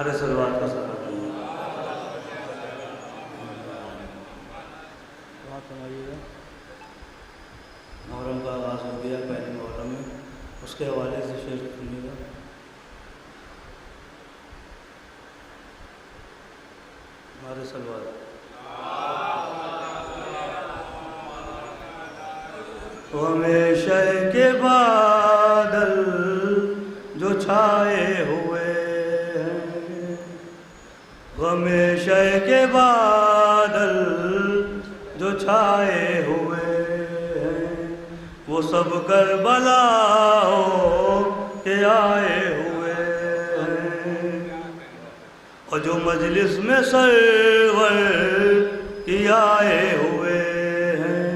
नारे सलवात का सफर मुहर्रम का आगाज़ हो गया पहले मुहर्रम में, उसके हवाले से शेर सुनिएगा। नारे सलवात। हमेशा के बादल जो छाए हुए हैं, हमेशा के बादल जो छाए हुए हैं, वो सब करबलाओं के आए हुए हैं। और जो मजलिस में सरवर की आए हुए हैं,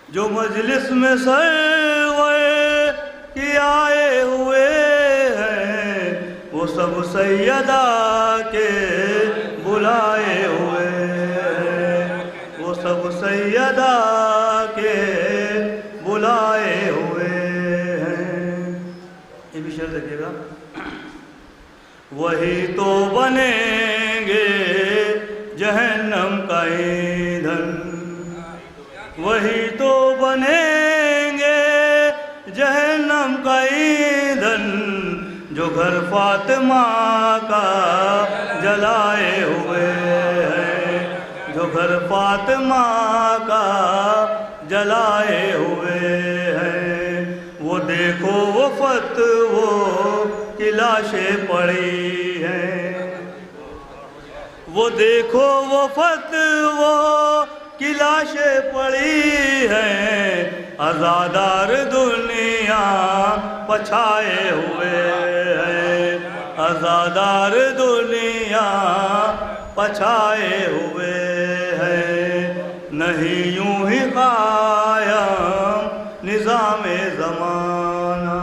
जो मजलिस में सरवर की आए हुए हैं, वो सब सैयदा के बुलाए हुए हैं, वो सब सैयदा के बुलाए हुए हैं। ये भी शेर देखिएगा। वही तो बनेंगे जहन्नम का ईंधन, वही तो बनेंगे जहन्नम का ईंधन, जो घर फातिमा का जलाए हुए हैं, जो घर फातिमा का जलाए हुए हैं। वो देखो वो फतवो की लाशें पड़ी हैं, वो देखो वो फतवो की लाशें पड़ी हैं। आज़ादार दुनिया पछाए हुए हैं, आज़ादार दुनिया पछाए हुए हैं। नहीं यूं ही कायम निज़ामे ज़माना,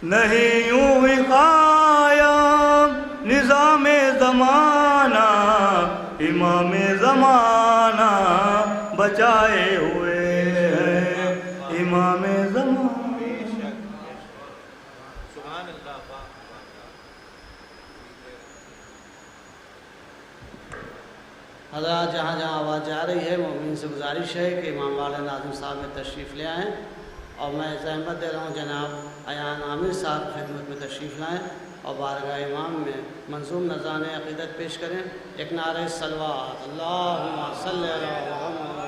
नहीं यूं ही कायम निज़ामे ज़माना, इमामे ज़माना बचाए हुए हैं, इमामे ज़माना। हज़रात जहाँ जहाँ आवाज़ जा रही है, मोमिन से गुजारिश है कि इमाम वाले नाज़िम साहब में तशरीफ़ ले आएँ। और मैं ज़हमत दे रहा हूँ जनाब अयान आमिर साहब खिदमत में तशरीफ़ लाएँ और बारगाह इमाम में मंज़ूम नज़ान अक़ीदत पेश करें। एक नारे सलवात, अल्लाहुम्मा सल्लि अला मुहम्मद।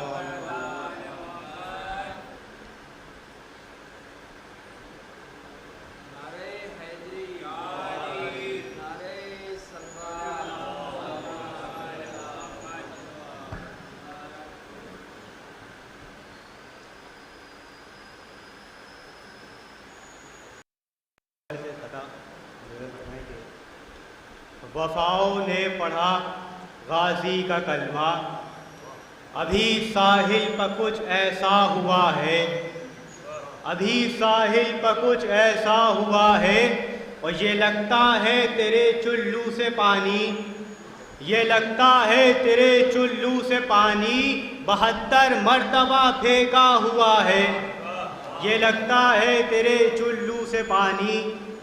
वफ़ाओं ने पढ़ा गाजी का कलमा, अभी साहिल पर कुछ ऐसा हुआ है, अभी साहिल पर कुछ ऐसा हुआ है। और ये लगता है तेरे चुल्लू से पानी, ये लगता है तेरे चुल्लू से पानी, 72 मरतबा फेंका हुआ है। ये लगता है तेरे चुल्लू से पानी,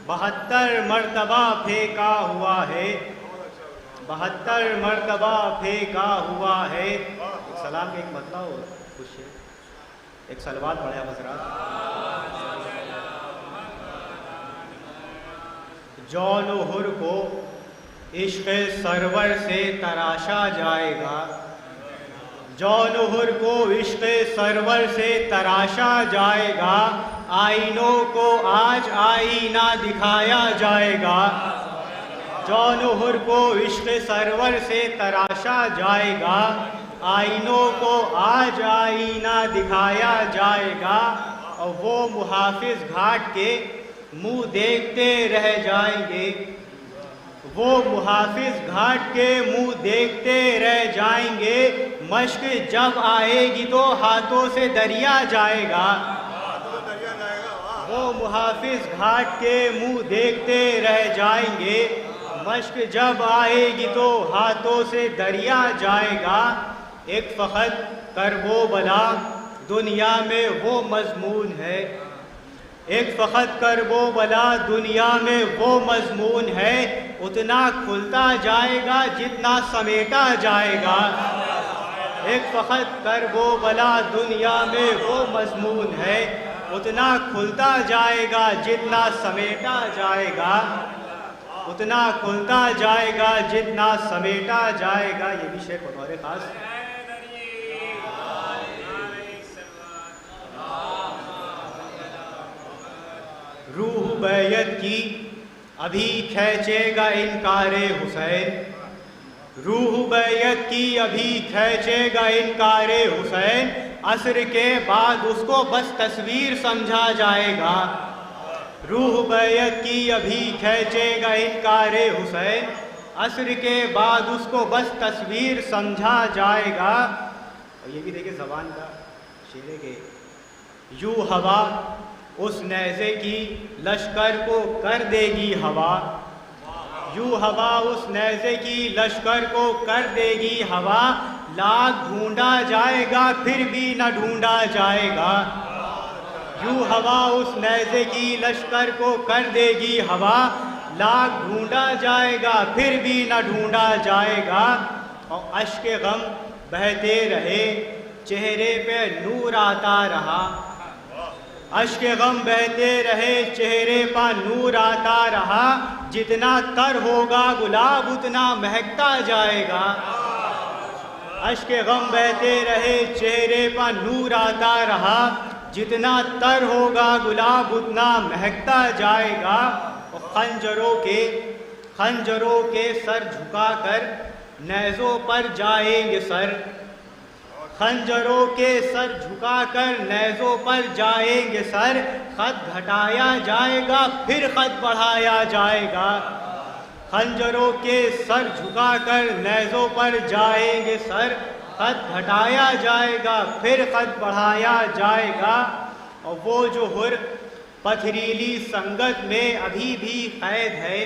72 मरतबा फेंका हुआ है, 72 मरतबा फेंका हुआ है। एक सलाम एक मतलब हो कुछ एक सलवात पढ़ा हज़रात। जौन हुर को इश्क़ सरवर से तराशा जाएगा, जौन हुर को इश्क़ सरवर से तराशा जाएगा, आईनों को आज आईना दिखाया जाएगा। जौन हुर को इश्क़ सरवर से तराशा जाएगा, आईनों को आज आईना दिखाया जाएगा। और वो मुहाफिज घाट के मुँह देखते रह जाएंगे, वो मुहाफिज घाट के मुँह देखते रह जाएंगे। मश्क जब आएगी तो हाथों से दरिया जाएगा, वो मुहाफिज घाट के मुँह देखते रह जाएंगे। मश्क जब आएगी तो हाथों से दरिया जाएगा। एक फ़क़त करबो बला दुनिया में वो मज़मून है, एक फ़क़त करबो बला दुनिया में वो मज़मून है, उतना खुलता जाएगा जितना समेटा जाएगा। एक फ़क़त करबो बला दुनिया में वो मज़मून है, उतना खुलता जाएगा जितना समेटा जाएगा, उतना खुलता जाएगा जितना समेटा जाएगा। ये भी शेर बतौर ख़ास रूह बैयत की अभी खैचेगा इनकारे हुसैन, रूह बैयत की अभी खैचेगा इनकारे हुसैन, असर के बाद उसको बस तस्वीर समझा जाएगा। रूह बैयत की अभी खैचेगा इनकारे हुसैन, असर के बाद उसको बस तस्वीर समझा जाएगा। और ये भी देखिए ज़बान का शेरे के यूँ हवा उस नेज़े की लश्कर को कर देगी हवा, यूँ हवा उस नेज़े की लश्कर को कर देगी हवा, लाख ढूंढा जाएगा फिर भी न ढूंढा जाएगा। यूँ हवा उस नेज़े की लश्कर को कर देगी हवा, लाख ढूंढा जाएगा फिर भी न ढूंढा जाएगा। और अश्क गम बहते रहे चेहरे पे नूर आता रहा, अश्क गम बहते रहे चेहरे पर नूर आता रहा, जितना तर होगा गुलाब उतना महकता जाएगा। अश्क गम बहते रहे चेहरे पर नूर आता रहा, जितना तर होगा गुलाब उतना महकता जाएगा। और खंजरों के सर झुकाकर नेज़ों पर जाएंगे सर, खंजरों के सर झुकाकर नेज़ों पर जाएंगे सर, खत घटाया जाएगा फिर खत बढ़ाया जाएगा। खंजरों के सर झुकाकर नेज़ों पर जाएंगे सर, खत घटाया जाएगा फिर खत बढ़ाया जाएगा। और वो जो हुर पथरीली संगत में अभी भी कैद है,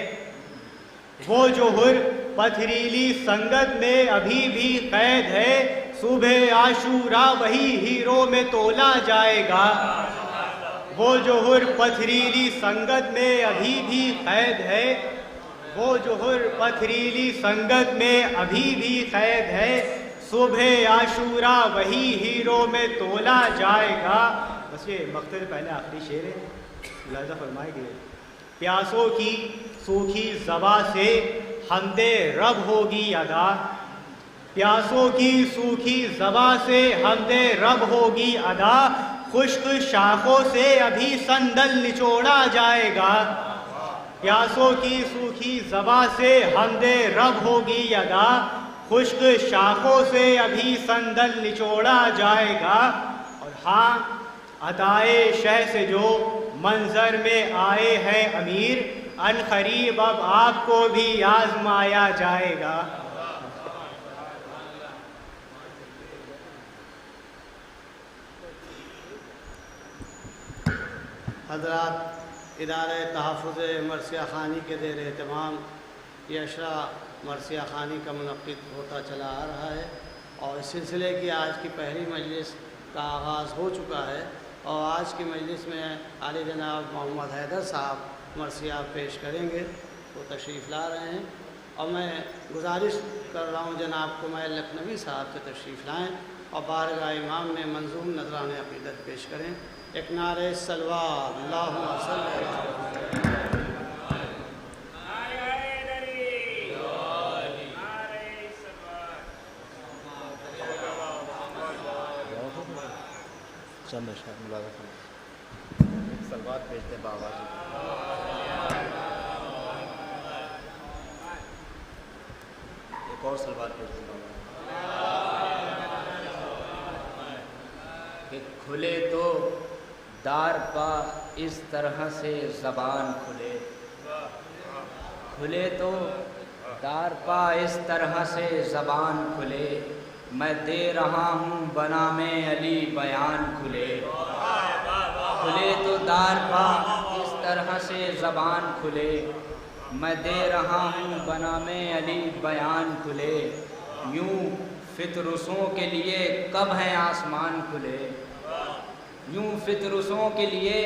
वो जो हुर पथरीली संगत में अभी भी कैद है, सुबह आशूरा वही हीरो में तोला जाएगा। वो जो हुर पथरीली संगत में अभी भी कैद है, वो जो हुर पथरीली संगत में अभी भी कैद है, सुबह आशूरा वही हीरो में तोला जाएगा। बस ये मक़सद पहले आखिरी शेर है, मुलाज़ा फरमाएंगे। प्यासों की सूखी ज़बा से हमदे रब होगी अदा, प्यासों की सूखी ज़बा से हमदे रब होगी अदा, खुश्क शाखों से अभी संदल निचोड़ा जाएगा। प्यासों की सूखी ज़बा से हमदे रब होगी अदा, खुश्क शाखों से अभी संदल निचोड़ा जाएगा। और हाँ, अदाए शह से जो मंजर में आए हैं अमीर, अन करीब अब आपको भी आजमाया जाएगा। हज़रात इदारे तहफ़्फ़ुज़ मरसिया ख़ानी के ज़ेर एहतमाम ये अशरा मरसिया ख़ानी का मुनक़्क़िद होता चला आ रहा है, और इस सिलसिले की आज की पहली मजलिस का आगाज़ हो चुका है। और आज की मजलिस में आली जनाब मोहम्मद हैदर साहब मरसिया पेश करेंगे, वो तशरीफ़ ला रहे हैं। और मैं गुजारिश कर रहा हूँ जनाब को मैं लखनवी साहब से तशरीफ़ लाएँ और बारगाह इमाम में मंजूम नज़राने अक़ीदत पेश करें। एक नारे सलवात अल्लाहुम्मा सल्लि अलैहि। सलवात भेजते बाबा जी। एक और सलवात भेजते बाबा कि खुले तो दार पा इस तरह से ज़बान खुले, खुले तो दार पा इस तरह से ज़बान खुले, मैं दे रहा हूँ बनामे अली बयान खुले। खुले तो दार पा इस तरह से ज़बान खुले, मैं दे रहा हूँ बनामे अली बयान खुले। यूँ फितरुसों के लिए कब है आसमान खुले, यूँ फितरुसों के लिए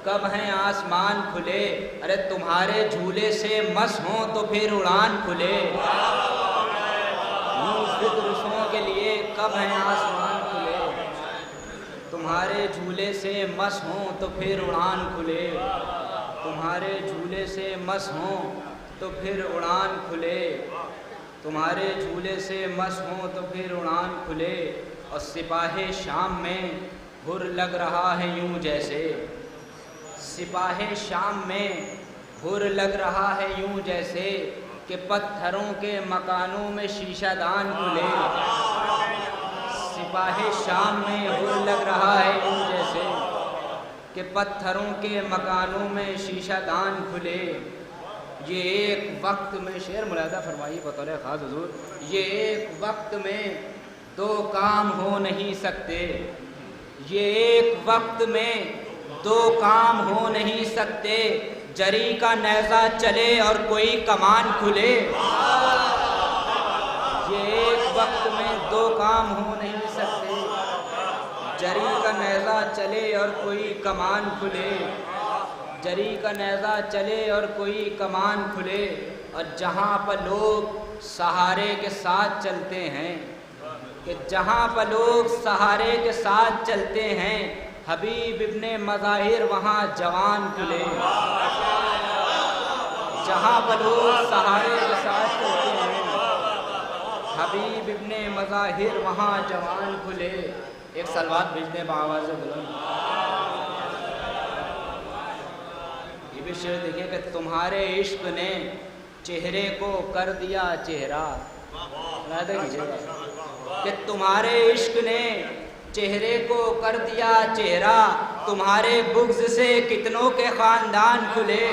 कब हैं आसमान खुले, अरे तुम्हारे झूले से मस हों तो फिर उड़ान खुले। फिक्र के लिए कब हैं आसमान खुले, तुम्हारे झूले से मस हों तो फिर उड़ान खुले। तुम्हारे झूले से मस हों तो फिर उड़ान खुले। तुम्हारे झूले से मस हों तो फिर उड़ान खुले। और सिपाहे शाम में हुर लग रहा है यूं जैसे, सिपाहे शाम में हुर लग रहा है यूं जैसे कि पत्थरों के मकानों में शीशादान खुले। सिपाहे शाम में हुर लग रहा है यूं जैसे कि पत्थरों के मकानों में शीशादान खुले। ये एक वक्त में, शेर मुलादा फरमाइए बतौर खास हुजूर, ये एक वक्त में दो काम हो नहीं सकते। ये एक वक्त में दो काम हो नहीं सकते, जरी का नेज़ा चले और कोई कमान खुले। ये एक वक्त में दो काम हो नहीं सकते, जरी का नेज़ा चले और कोई कमान खुले। जरी का नेज़ा चले और कोई कमान खुले। और जहाँ पर लोग सहारे के साथ चलते हैं, कि जहाँ पर लोग सहारे के साथ चलते हैं, हबीब इब्ने मज़ाहिर वहाँ जवान खुले। जहाँ पर लोग सहारे के साथ चलते हैं, हबीब इब्ने मज़ाहिर वहाँ जवान खुले। एक सलवात भेजने बावाज़ बुलंद ये भी शेर देखिए कि तुम्हारे इश्क ने चेहरे को कर दिया चेहरा। कि तुम्हारे इश्क ने चेहरे को कर दिया चेहरा, तुम्हारे बुग़्ज़ से कितनों के ख़ानदान खुले।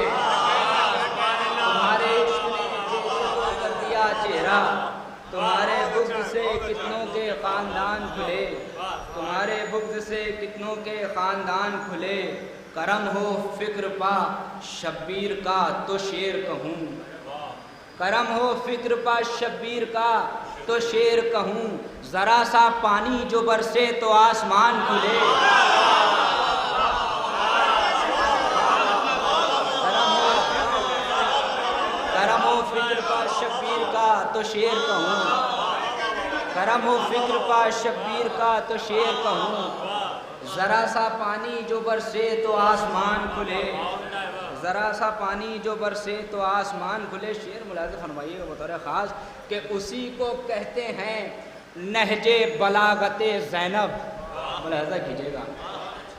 तुम्हारे इश्क ने चेहरे को कर दिया चेहरा, तुम्हारे बुग़्ज़ से कितनों के ख़ानदान खुले। तुम्हारे बुग़्ज़ से कितनों के ख़ानदान खुले। करम हो फ़िक्र पा शब्बीर का तो शेर कहूँ, करम हो फ़िक्र पा शब्बीर का तो शेर कहूँ। ज़रा सा पानी जो बरसे तो आसमान खुले। करम हो फ़िक्र पा शब्बीर का तो शेर कहूँ, करम हो फ़िक्र पा शब्बीर का तो शेर कहूँ। ज़रा सा पानी जो बरसे तो आसमान खुले। ज़रा सा पानी जो बरसे तो आसमान खुले। शेर मुलाज़ा फरमाइएगा बतौर ख़ास कि उसी को कहते हैं नहजे बलागते ज़ैनब। मुलाज़ा कीजिएगा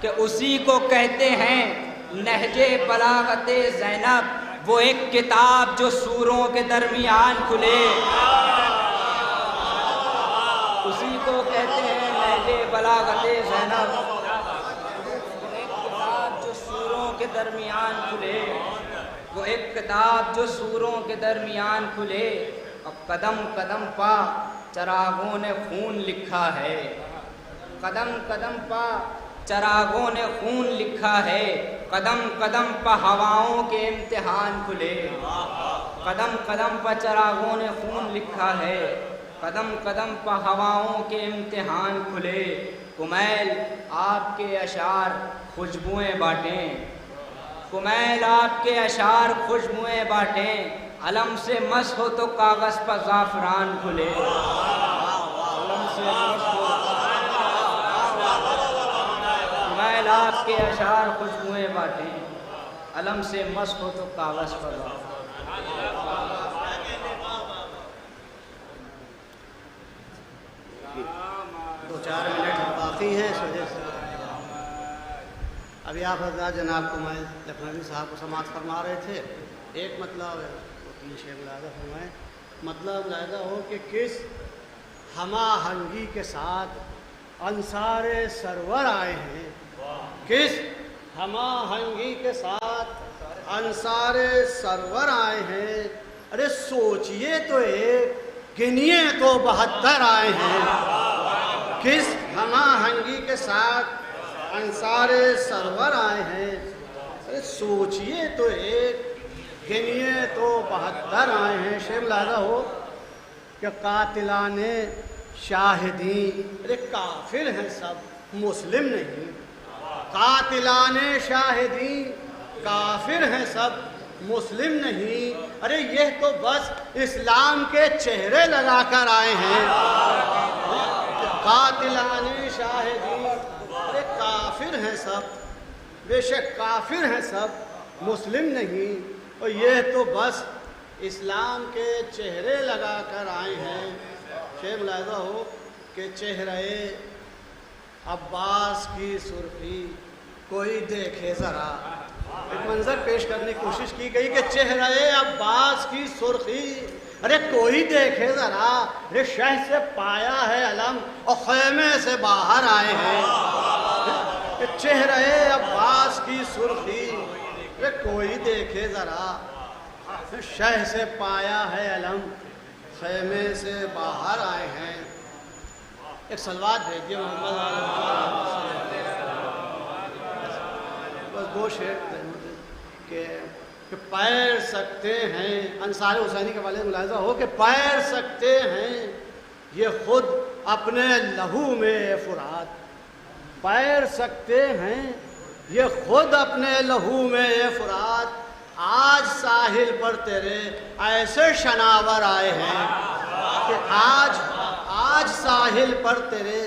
कि उसी को कहते हैं नहजे बलागते ज़ैनब, वो एक किताब जो सूरों के दरमियान खुले। उसी को कहते हैं नहजे बलागते ज़ैनब, के दरमियान खुले। वो एक किताब जो सूरों के दरमियान खुले। और कदम कदम पा चरागों ने खून लिखा है, कदम कदम पा चरागों ने खून लिखा है। कदम कदम पा हवाओं के इम्तिहान खुले। कदम कदम पा चरागों ने खून लिखा है, कदम कदम पा हवाओं के इम्तिहान खुले। कुमैल आपके अशार खुशबुएँ बाँटें, कुमैल आपके अशार खुशबुएँ बाँटें। अलम से मस हो तो कागज़ पर ज़ाफ़रान खुले। अलम से मस हो, कुमैल आपके अशार खुशबुएँ बाँटें। अलम से मस हो तो कागज़ पर दो चार मिनट बाकी हैं इस वजह से अभी आप हज़रत जनाब को मैं लखनवी साहब को समाअत फरमा रहे थे। एक मतलब तीन शेर मुलाज़ा फरमाएँ, मतलब मुलाज़ा हो कि किस हमाहंगी के साथ अंसारे सरवर आए हैं, किस हमाहंगी के साथ अंसारे सरवर आए हैं। अरे सोचिए तो एक, गिनिए तो 72 आए हैं। किस हमाहंगी के साथ अंसारे सरवर आए हैं। अरे सोचिए तो एक, गिनिए तो 72 आए हैं। शेर मुलाज़ा हो कि कातिलाने शाहिदी, अरे काफिर हैं सब, मुस्लिम नहीं। कातिलाने शाहिदीन, काफिर हैं सब, मुस्लिम नहीं। अरे ये तो बस इस्लाम के चेहरे लगाकर आए हैं। कातिलाने शाहिदीन, अरे काफिर हैं सब, बेशक काफिर हैं सब, मुस्लिम नहीं। और ये तो बस इस्लाम के चेहरे लगाकर आए हैं। शेर मुलाहिज़ा हो कि चेहरे अब्बास की सुर्खी कोई देखे ज़रा। एक मंजर पेश करने की कोशिश की गई कि चेहरे अब्बास की सुर्खी, अरे कोई देखे ज़रा, अरे शह से पाया है अलम और खैमे से बाहर आए हैं। चेहरे अब्बास की सुर्खी, अरे कोई देखे ज़रा, शह से पाया है अलम, खैमे से बाहर आए हैं। एक सलवात भेजिए मोहम्मद, बस दो शेर कि पैर सकते हैं, अंसार हुसैनी के वाले मुलाहिज़ा हो कि पैर सकते हैं ये खुद अपने लहू में फुरात, पैर सकते हैं ये खुद अपने लहू में ये फुरात। आज साहिल पर तेरे ऐसे शनावर आए हैं कि आज साहिल पर तेरे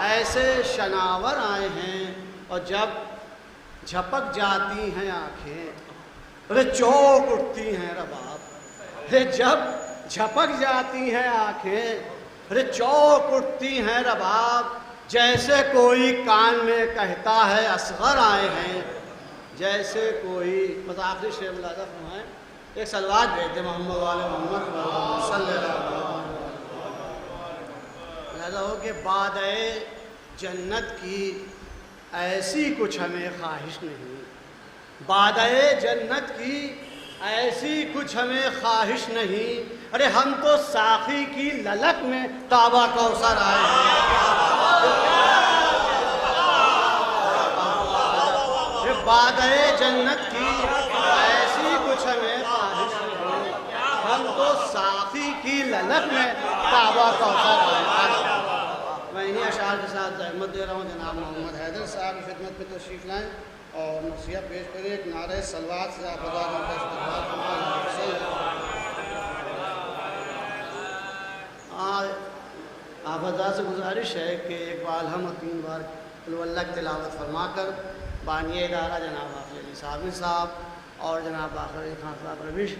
ऐसे शनावर आए हैं। और जब झपक जाती हैं आंखें, अरे चौंक उठती हैं रबाब, अरे जब झपक जाती हैं आंखें, अरे चौंक उठती हैं रबाब। जैसे कोई कान में कहता है असगर आए हैं, जैसे कोई। बस आखिरी शेर मुलाज़ा फरमाएं, एक सलवात भेज दे मोहम्मद वाले मोहम्मद सल्लल्लाहु अलैहि हो कि बादए जन्नत की ऐसी कुछ हमें ख्वाहिश नहीं, बादए जन्नत की ऐसी कुछ हमें ख्वाहिश नहीं। अरे हम तो साखी की ललक में ताबा कौसर आए हैं। बादए जन्नत की ऐसी कुछ हमें ख्वाहिश नहीं, हम तो साखी की ललक में ताबा कौसर आए हैं। मैं इन्हीं अशार के साथ जहमत दे रहा हूँ जनाब मोहम्मद हैदर साहब की खिदमत में तशरीफ़ लाएँ और नसीहत पेश करें। एक नारे सलवात से आप आफदा से गुजारिश है कि एक बार हम 3 बार कुल वल्लाह की तिलावत फरमा कर बानी इदारा जनाब हाफिज़ अली साहब साहब और जनाब आखिर खान साहब रविश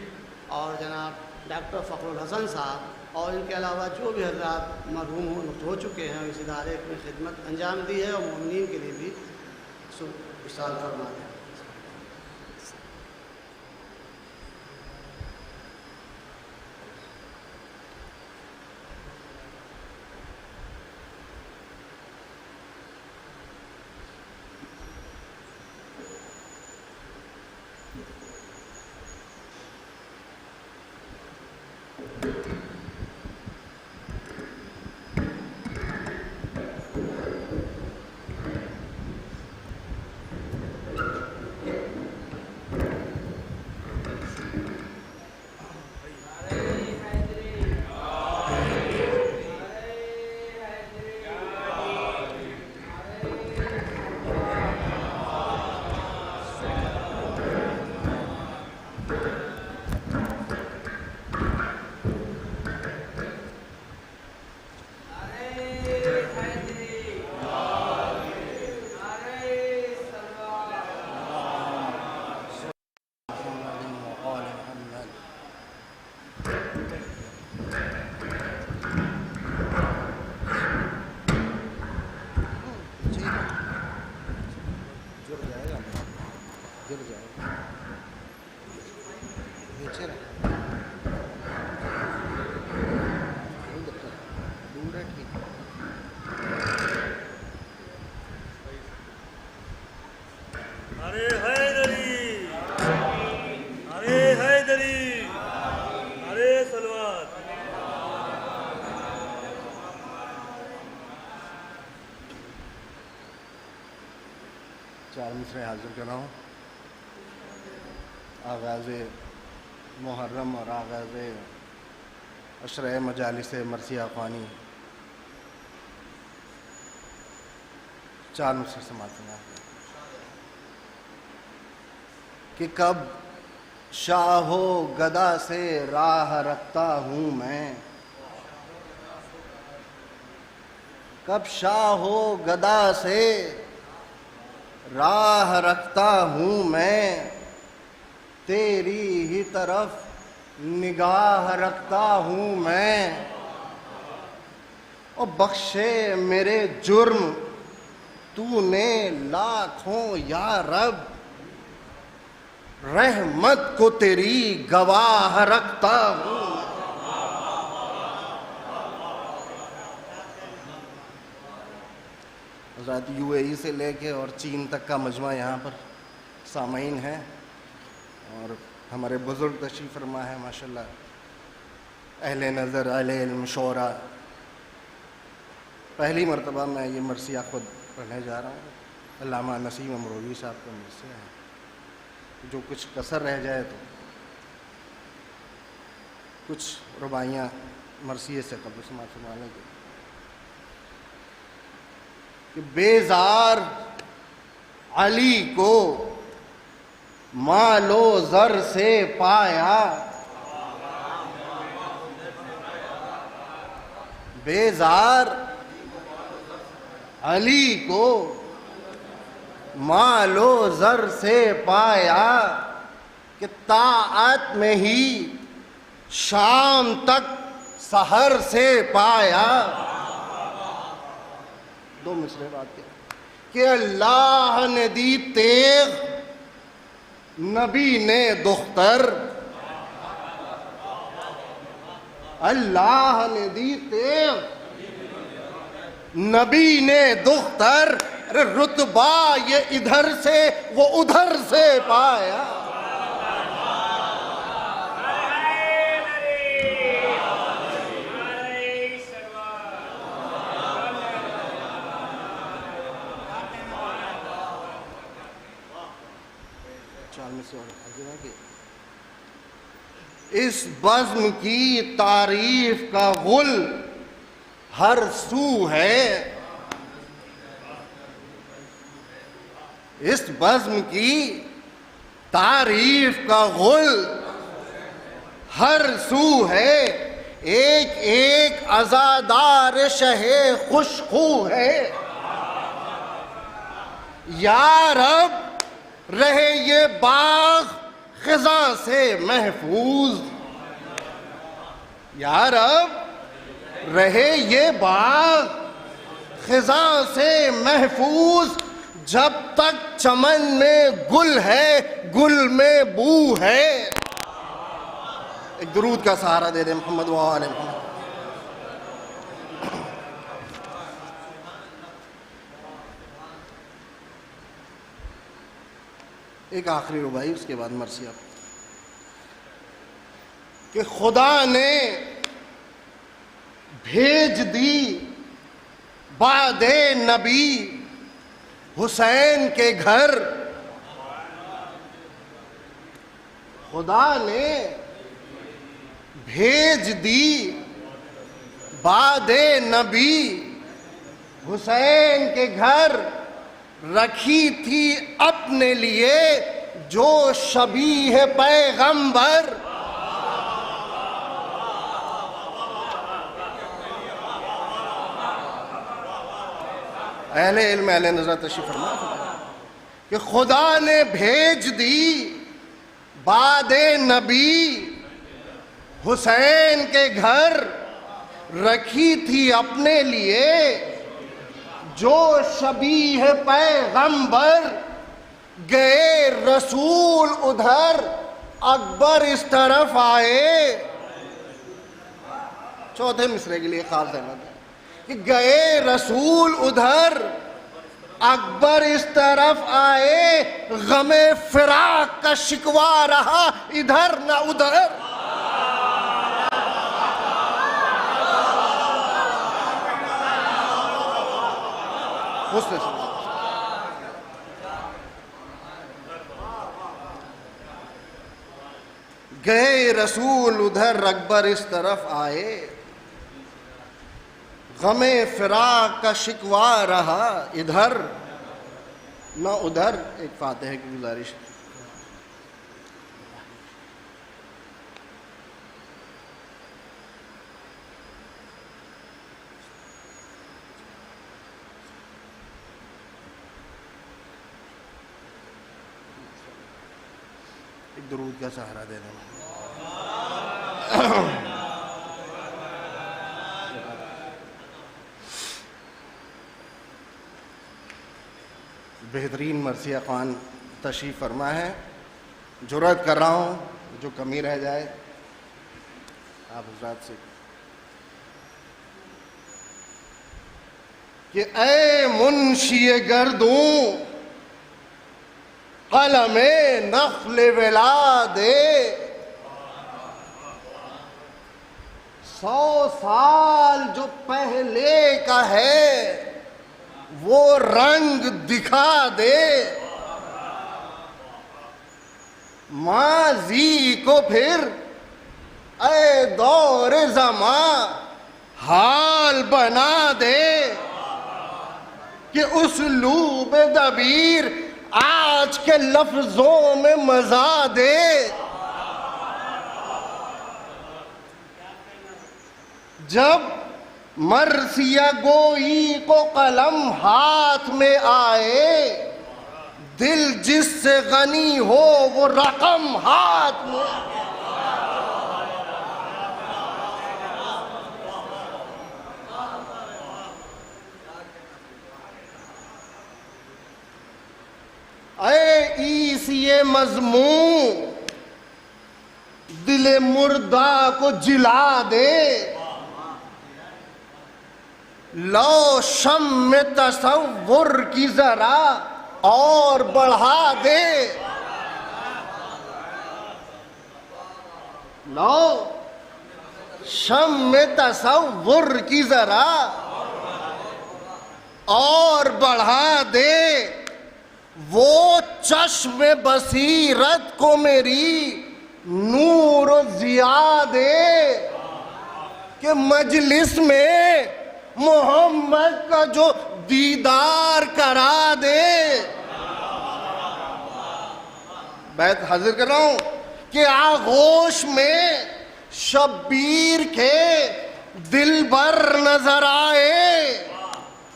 और जनाब डॉक्टर फ़खरुल हसन साहब और इनके अलावा जो भी हज़रात मरहूम हो चुके हैं इस इदारे में खिदमत अंजाम दी है और मोमिनीन के लिए भी विशाल फरमा है। चार मिसरे हाजिर कर रहा हूँ। आगाज़ मुहर्रम और आगाज़ अशरे मजालिस मरसिया ख़ानी, चार मिसरे समात करना है। कि कब शाहो गदा से राह रखता हूँ मैं, कब शाहो गदा से राह रखता हूँ मैं, तेरी ही तरफ निगाह रखता हूँ मैं। और बख्शे मेरे जुर्म तूने लाखों या रब, रहमत को तेरी गवाह रखता हूँ। हज़रत यूएई से लेके और चीन तक का मजमा यहाँ पर सामीन है और हमारे बुज़ुर्ग तशरीफ़ फरमा है माशाल्लाह, अहले नज़र अहले इल्म शोरा। पहली मरतबा मैं ये मरसिया खुद पढ़ने जा रहा हूँ। अल्लामा नसीम अमरोही साहब का मरसिया है, जो कुछ कसर रह जाए तो कुछ रुबाइयाँ मरसिए से कब्ल समात फरमाने की। कि बेजार अली को मालो ज़र से पाया, बेजार अली को मालो ज़र से पाया, कि ताअत में ही शाम तक सहर से पाया। दो मिसरे बात के कि अल्लाह ने दी तेग, नबी ने दुख्तर, अल्लाह ने दी तेग, नबी ने दुख्तर। अरे रुतबा ये इधर से वो उधर से पाया। इस बज़्म की तारीफ का गुल हर सू है, इस बज़्म की तारीफ का गुल हर सू है। एक एक अज़ादार शहे खुशखू है। या रब रहे ये बाग खिज़ा से महफूज, या रब रहे ये बाग खिज़ा से महफूज। जब तक चमन में गुल है, गुल में बू है। एक दुरूद का सहारा दे दे मोहम्मद व आले मोहम्मद। एक आखिरी रुबाई, उसके बाद मरसिया। कि खुदा ने भेज दी बादे नबी हुसैन के घर, खुदा ने भेज दी बादे नबी हुसैन के घर। रखी थी अपने लिए जो शबीह पैगंबर। अहले इल्म अहले नज़र तशरीफ़ फरमा कि खुदा ने भेज दी बादे नबी हुसैन के घर। रखी थी अपने लिए जो शबीह पैगंबर। गए रसूल उधर, अकबर इस तरफ आए। चौथे मिसरे के लिए खास ध्यान है कि गए रसूल उधर, अकबर इस तरफ आए। गमे फिराक का शिकवा रहा इधर न उधर। गए रसूल उधर, अकबर इस तरफ आए। गमे फिराक का शिकवा रहा इधर न उधर। एक फातिहा की गुजारिश। दुरूद का सहारा दे देना। बेहतरीन मरसिया खान तशरीफ़ फरमा है। जुर्रत कर रहा हूँ, जो कमी रह जाए आप हज़रात से, कि ऐ मुंशी गर्दूं कलमे नख्ल विला दे, 100 साल जो पहले का है वो रंग दिखा दे, माजी को फिर ऐ दौर ज़मा हाल बना दे, कि उसलूब दबीर आज के लफ्जों में मजा दे। जब मरसिया गोई को कलम हाथ में आए, दिल जिससे गनी हो वो रकम हाथ में। ऐ ईसिए मज़मूं दिले मुर्दा को जिला दे, लो शम में तसव्वुर की जरा और बढ़ा दे, लो शम में तसव्वुर की जरा और बढ़ा दे, वो चश्मे बसीरत को मेरी नूर ज़िया दे, कि मजलिस में मोहम्मद का जो दीदार करा दे। बैत हाजिर कर रहा हूं कि आगोश में शब्बीर के दिलबर नजर आए,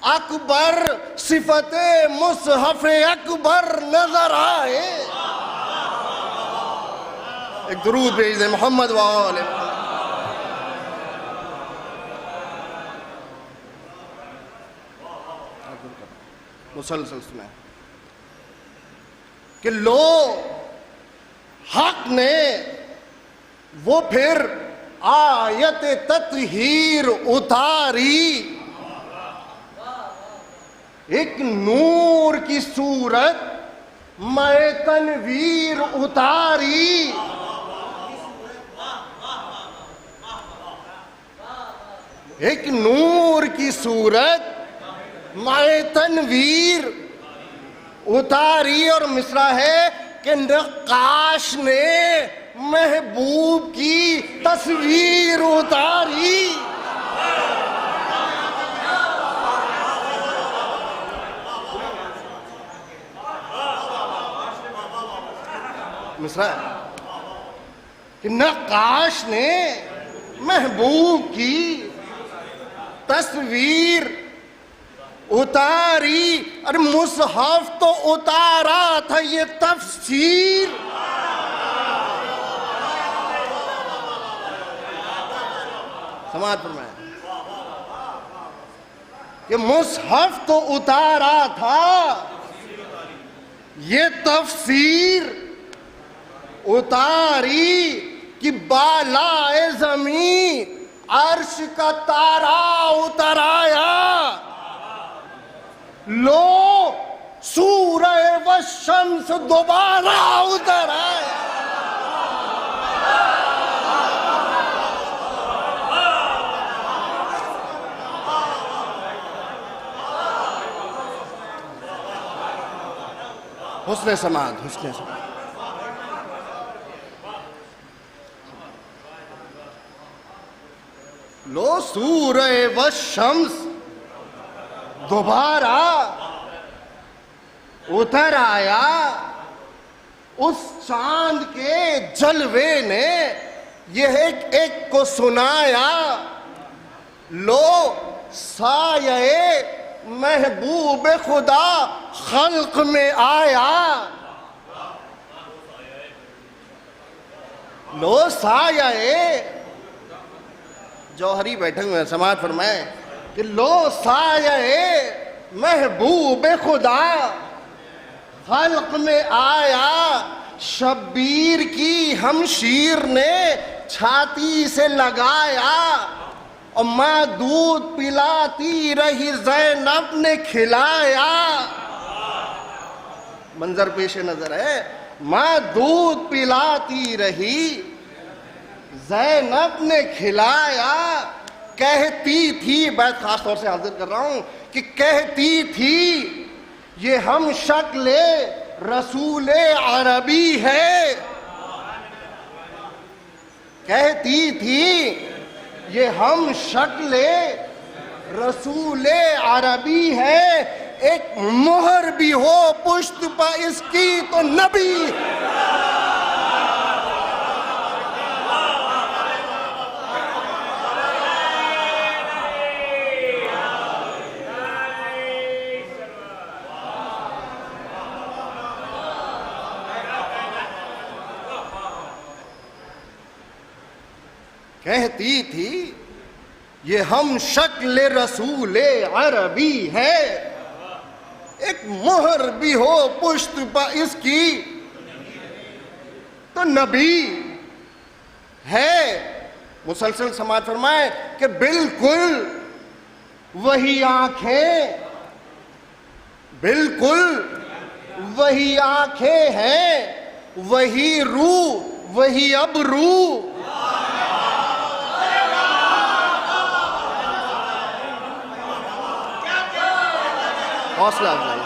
अकबर सिफते मुसहफ़े अकबर नजर आए। एक दुरूद भेज दे मोहम्मद वाले। मुसलसल सुना कि लो हक ने वो फिर आयत तत्हीर उतारी, एक नूर की सूरत मैं तनवीर उतारी, एक नूर की सूरत मैं तनवीर उतारी। और मिसरा है कि नक्काश ने महबूब की तस्वीर उतारी। मिसरा कि नक्काश ने महबूब की तस्वीर उतारी। अरे मुसहफ तो उतारा था, ये तफसीर। समाज पर मैं कि मुसहफ तो उतारा था, ये तफसीर उतारी, कि बालाए ज़मीं अर्श का तारा उतर आया, लो सूरह व शम्स दोबारा उतर आया। हुस्न समाद, हुस्न समाद। लो सूरह व शम्स दोबारा उतर आया, उस चांद के जलवे ने यह एक एक को सुनाया, लो साये महबूब खुदा खल्क में आया, लो साये, जौहरी बैठे हुए हैं, समाज फरमाए कि लो साये महबूब खुदा खल्क में आया, शब्बीर की हमशीर ने छाती से लगाया, और माँ दूध पिलाती रही ज़ैनब ने खिलाया। मंजर पेश नजर है, माँ दूध पिलाती रही ज़ैनब ने खिलाया। कहती थी, बैत खास तौर से हाजिर कर रहा हूं, कि कहती थी ये हम शक्ले रसूले अरबी है। कहती थी ये हम शक्ले रसूले अरबी है, एक मोहर भी हो पुश्त पर इसकी तो नबी। कहती थी ये हम शक्ल रसूले अरबी है, एक मोहर भी हो पुश्त पर इसकी तो नबी है। मुसलसल समाज फरमाए कि बिल्कुल वही आंखें, बिल्कुल वही आंखें हैं, वही रूह, वही अबरू। हौसला अफजाई,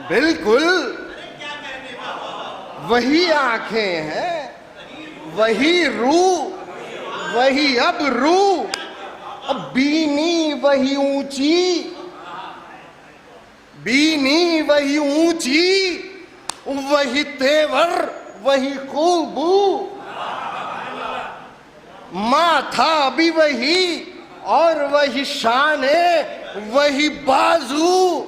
बिल्कुल वही आंखें हैं, वही रूह, वही अबरू, अब बीनी वही ऊंची, बीनी वही ऊंची, वही तेवर, वही खूबू, माथा भी वही और वही शाने, वही बाजू,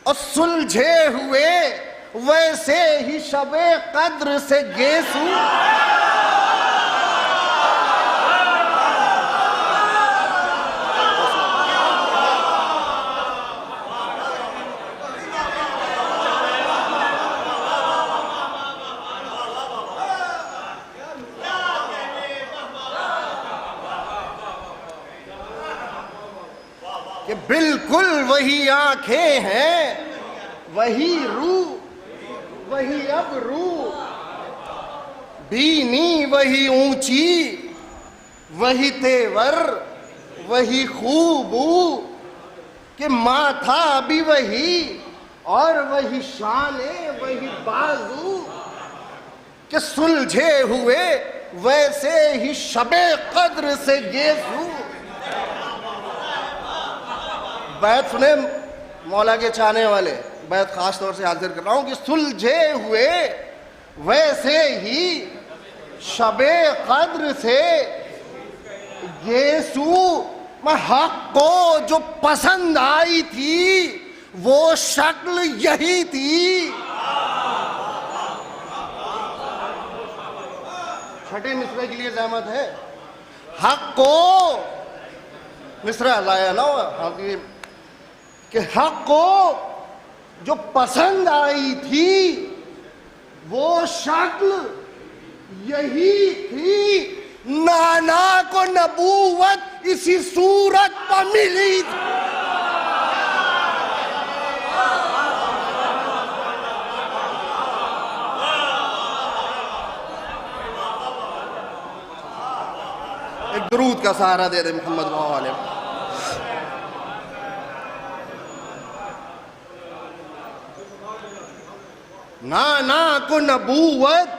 और सुलझे हुए वैसे ही शबे कद्र से गेसू। कि बिल्कुल वही आंखें हैं, वही रूह, वही अबरू, बीनी वही ऊंची, वही तेवर, वही खूबू, कि माथा भी वही और वही शाने, वही बाजू, कि सुलझे हुए वैसे ही शबे कद्र से गेसू। बैत सुने मौला के चाहने वाले, बैत खास तौर से हाजिर कर रहा हूं कि सुलझे हुए वैसे ही शबे कद्र से गेसू। मैं हक को जो पसंद आई थी वो शक्ल यही थी। छठे मिसरे के लिए जहमत है। हक को मिसरा लाया ना कि हक को जो पसंद आई थी वो शक्ल यही थी। नाना को नबूवत इसी सूरत पर मिली थी। एक दुरूद का सहारा दे दे मोहम्मद वाले। नाना को नबूवत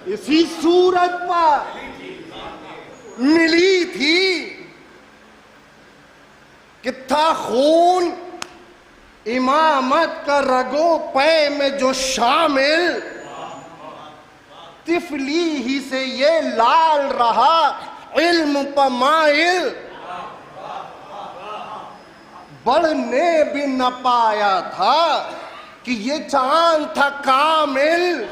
इसी सूरत पर मिली थी कि था खून इमामत का रगो पे में जो शामिल, तिफली ही से ये लाल रहा इल्म पर माइल, बढ़ने भी न पाया था कि ये चांद था कामिल।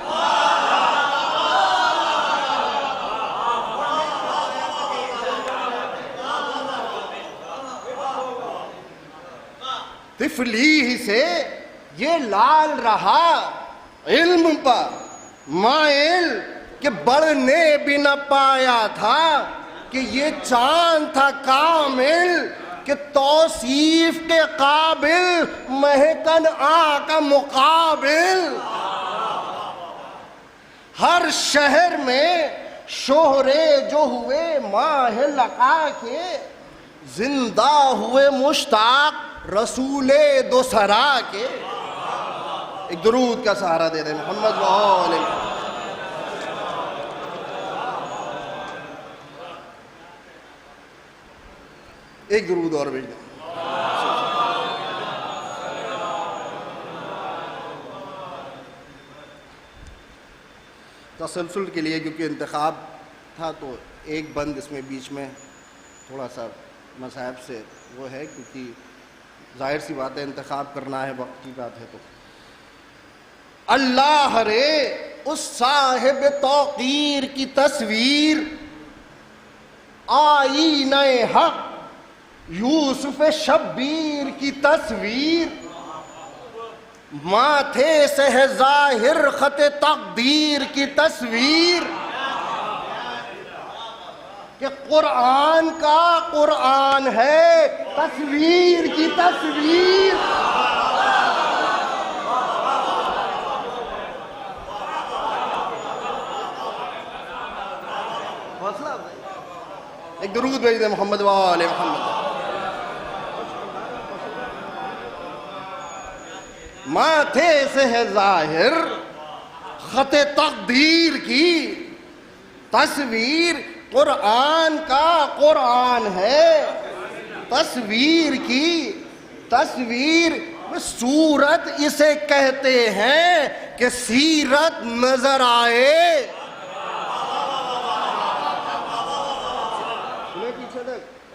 तिफली से ये लाल रहा इल्म पर माइल कि बढ़ने भी न पाया था कि ये चांद था कामिल कि तौसीफ के काबिल महकन आका मुकाबिल। हर शहर में शोहरे जो हुए माह लका के, जिंदा हुए मुश्ताक रसूले दोसरा के। एक दुरूद का सहारा दे दे मोहम्मद वाले। एक दुरूद और भेज दें। तसलसल के लिए क्योंकि इंतखाब था तो एक बंद इसमें बीच में थोड़ा सा मसाहब से वो है, क्योंकि जाहिर सी बात है इंतखाब करना है, वक्त की बात है। तो अल्लाह रे उस साहिब तौकीर की तस्वीर, आई नए हक यूसुफ शब्बीर की तस्वीर, माथे से है जाहिर खत तकदीर की तस्वीर कि कुरान का कुरान है तस्वीर की तस्वीर। एक दुरूद भेज दे मोहम्मद वाले मोहम्मद। माथे से है जाहिर खत तकदीर की तस्वीर, कुरान का कुरान है तस्वीर की तस्वीर। सूरत इसे कहते हैं कि सीरत नजर आए।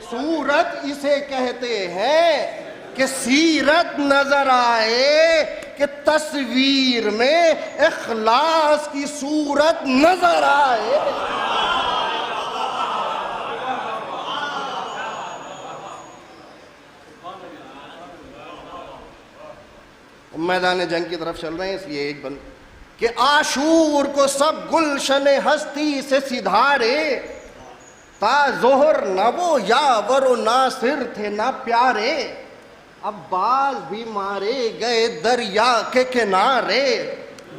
सूरत इसे कहते हैं कि सीरत नजर आए, कि तस्वीर में इखलास की सूरत नजर आए। मैदान जंग की तरफ चल रहे हैं, इसलिए एक बंद कि आशूर को सब गुलशन हस्ती से सिधारे, ता जोहर न वो यावर व नासिर थे ना प्यारे। अब्बास भी मारे गए दरिया के किनारे,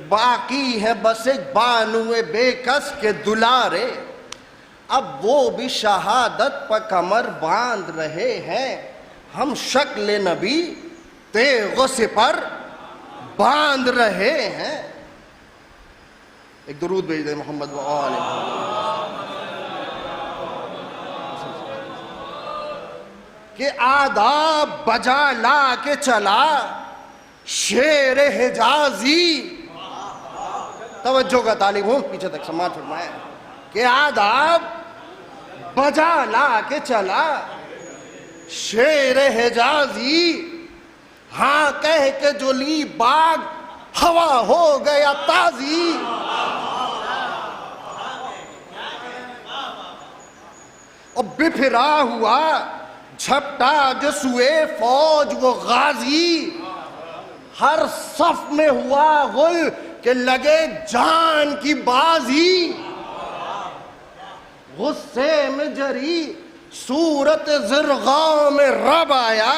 बाकी है बस एक बानुए बेकस के दुलारे। अब वो भी शहादत पर कमर बांध रहे हैं, हम शक्ल नबी तेगो से पर बांध रहे हैं। एक दुरूद भेज दे मोहम्मद वाले कि आदाब बजा ला के चला शेर हिजाजी। तवज्जो का तालिब हूं, पीछे तक समाज फरमाया कि आदाब बजा ला के चला शेर हिजाजी। हाँ कह के जो ली बाग हवा हो गया ताजी। और बिफरा हुआ झपटा जो सुए फौज वो गाजी। हर सफ में हुआ गुल के लगे जान की बाजी। गुस्से में जरी सूरत ज़िरगा में रब आया,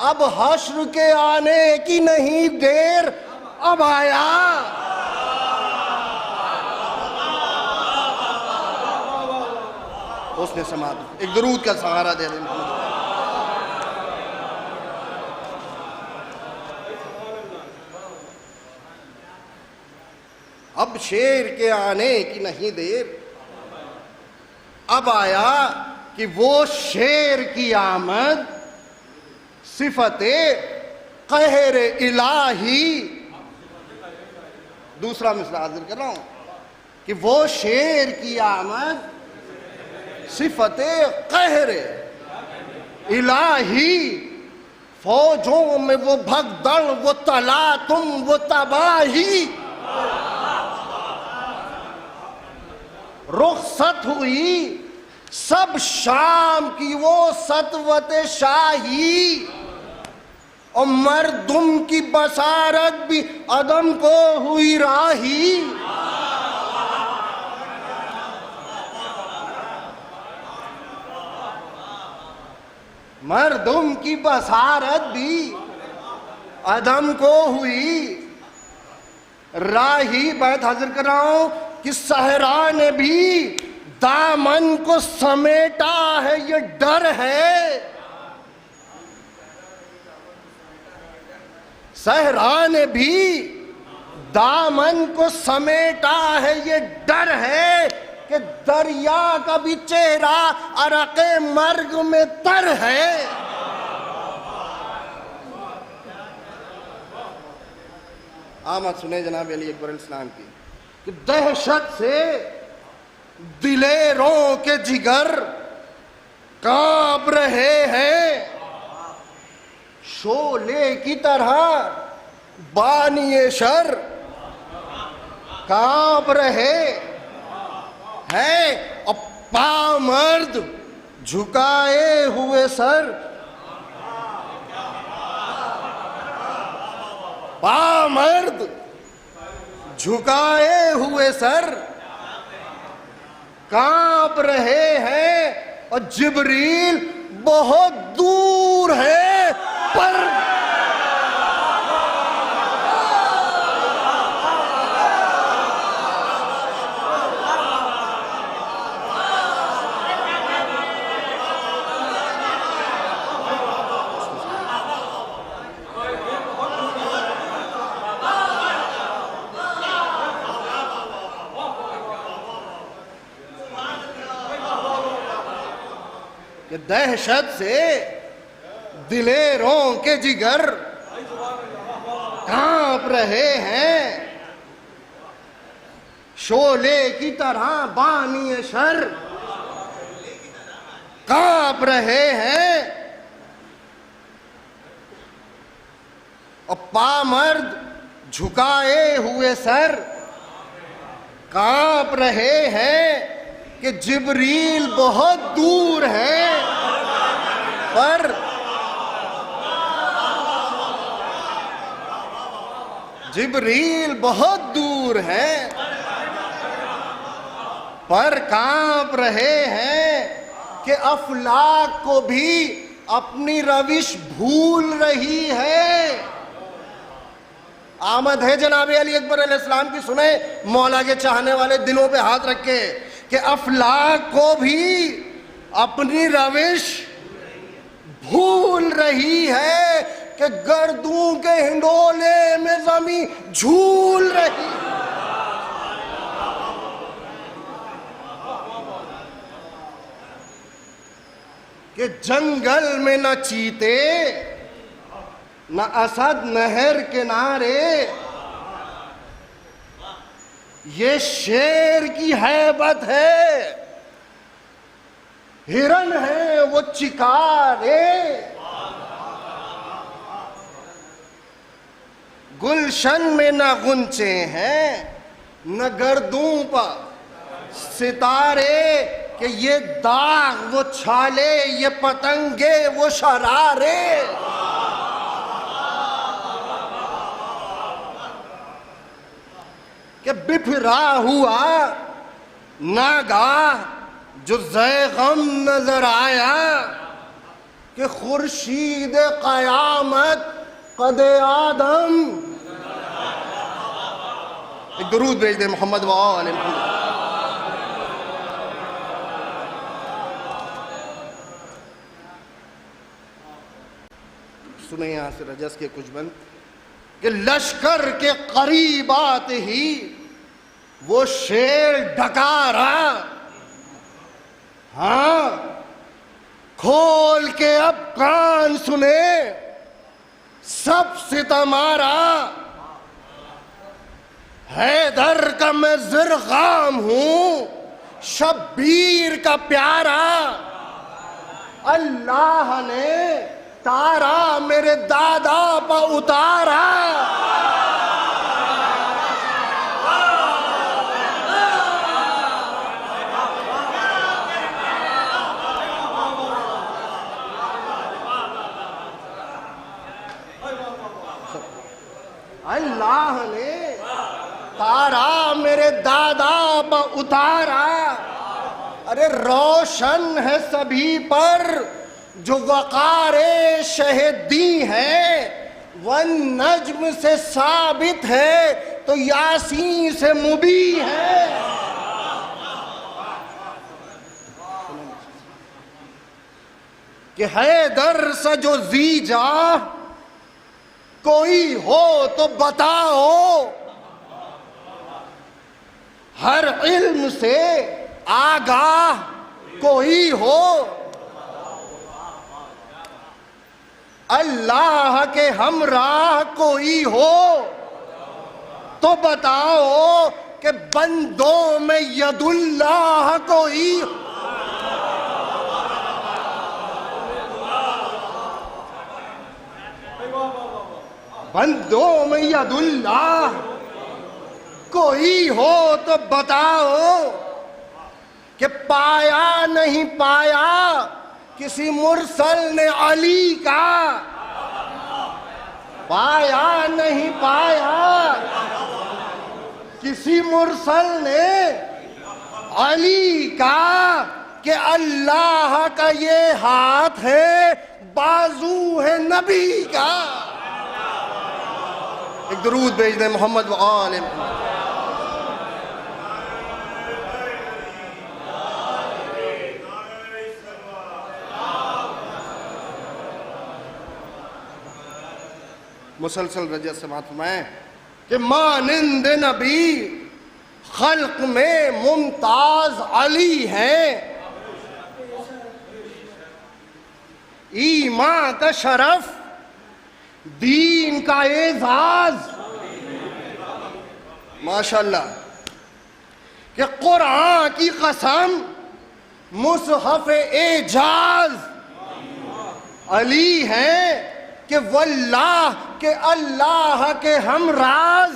अब हश्र के आने की नहीं देर अब आया। उसने समाप्त एक दुरूद का सहारा दे दें। अब शेर के आने की नहीं देर अब आया कि वो शेर की आमद सिफते कहर इलाही। दूसरा मिसरा हाजिर कर रहा हूं कि वो शेर की आमद सिफते कहर इलाही फौजों में वो भगदड़, वो तलातुम, वो तबाही। रुखसत हुई सब शाम की वो सतवत शाही, और मर्दुम की बसारत भी अदम को हुई राही। मर्दुम की बसारत भी अदम को हुई राही। बैत हाजिर कर रहा हूं कि सहरा ने भी दामन को समेटा है, ये डर है। सहरा ने भी दामन को समेटा है, ये डर है कि दरिया का भी चेहरा अरक़े मर्ग में तर है। आमद सुने जनाब अली अकबर अलैहिस्सलाम की कि दहशत से दिलेरों के जिगर कांप रहे हैं, शोले की तरह बानिए शर कांप रहे हैं, और पामर्द झुकाए हुए सर, पामर्द झुकाए हुए सर कांप रहे हैं, और जिब्रील बहुत दूर है पर कि दहशत से दिलेरों के जिगर कांप रहे हैं, शोले की तरह बानी शर कांप रहे हैं, और पामर्द झुकाए हुए सर कांप रहे हैं कि जिब्रील बहुत दूर है पर जिब्रील बहुत दूर है पर कांप रहे हैं कि अफलाक को भी अपनी रविश भूल रही है। आमद है जनाब अली अकबर अलैहिस्सलाम की, सुने मौला के चाहने वाले दिलों पे हाथ रखे कि अफलाक को भी अपनी रविश भूल रही है, कि गर्दों के हिंडोले में जमी झूल रही। कि जंगल में न चीते न असद नहर किनारे, ये शेर की हैबत है, हिरन है वो चिकारे। गुलशन में न गुंचे हैं न गर्दों पर सितारे, कि ये दाग वो छाले, ये पतंगे वो शरारे। कि बिफरा हुआ नागाह जो ज़ैग़म नजर आया, कि खुर्शीद क़यामत क़दे आदम। एक दुरूद भेज दे मोहम्मद व आले मोहम्मद। सुने यहां से रजस के कुछ बंद कि लश्कर के करीब आते ही वो शेर डकारा, हाँ खोल के अब कान सुने सब सितमारा। हैदर का मैं ज़िरग़ाम हूं, शब्बीर का प्यारा। अल्लाह ने तारा मेरे दादा पर उतारा। अल्लाह ने तारा मेरे दादा पर उतारा। अरे रोशन है सभी पर जो वक़ारे शहीदी है, वन नज्म से साबित है तो यासीन से मुबी है। कि हैदर सा जो जीजा कोई हो तो बताओ, हर इल्म से आगाह कोई हो, अल्लाह के हमराह कोई हो तो बताओ कि बंदों में यदुल्लाह कोई। बंदों में यदुल्लाह कोई हो तो बताओ कि पाया नहीं पाया किसी मुरसल ने अली का, पाया नहीं पाया किसी मुरसल ने अली का कि अल्लाह का ये हाथ है, बाजू है नबी का। एक दुरूद भेज दे मोहम्मद व आले मोहम्मद। मुसलसल रजत से मातमाएं कि मानिंद नबी खल्क में मुमताज अली हैं, ईमान का शरफ दीन का एजाज। माशाल्लाह कि कुरान की कसम मुसहफ एजाज अली हैं कि वल्लाह के अल्लाह के हमराज।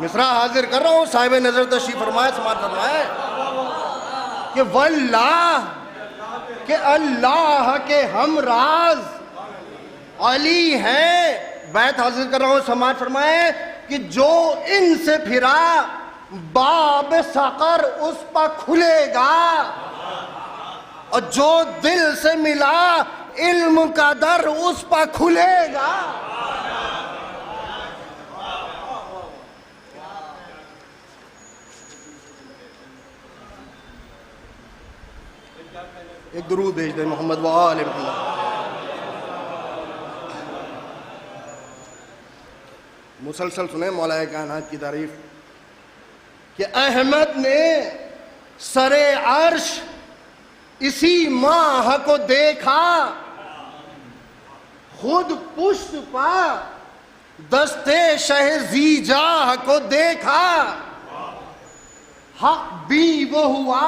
मिसरा हाजिर कर रहा हूं, साहिब नजर तशरीफ फरमाए, समात फरमाए कि वल्लाह के अल्लाह के हमराज अली हैं। बैत हाजिर कर रहा हूं, समात फरमाए कि जो इनसे फिरा बाब सकर उस पर खुलेगा, और जो दिल से मिला इल्म का दर उस पर खुलेगा। एक दुरूद भेज दे मोहम्मद व आले मोहम्मद। मुसलसल सुने मौलाए कायनात की तारीफ कि अहमद ने सरे अर्श इसी माह को देखा, खुद पुष्ट पर दस्ते शहजीजाह को देखा। हक भी वो हुआ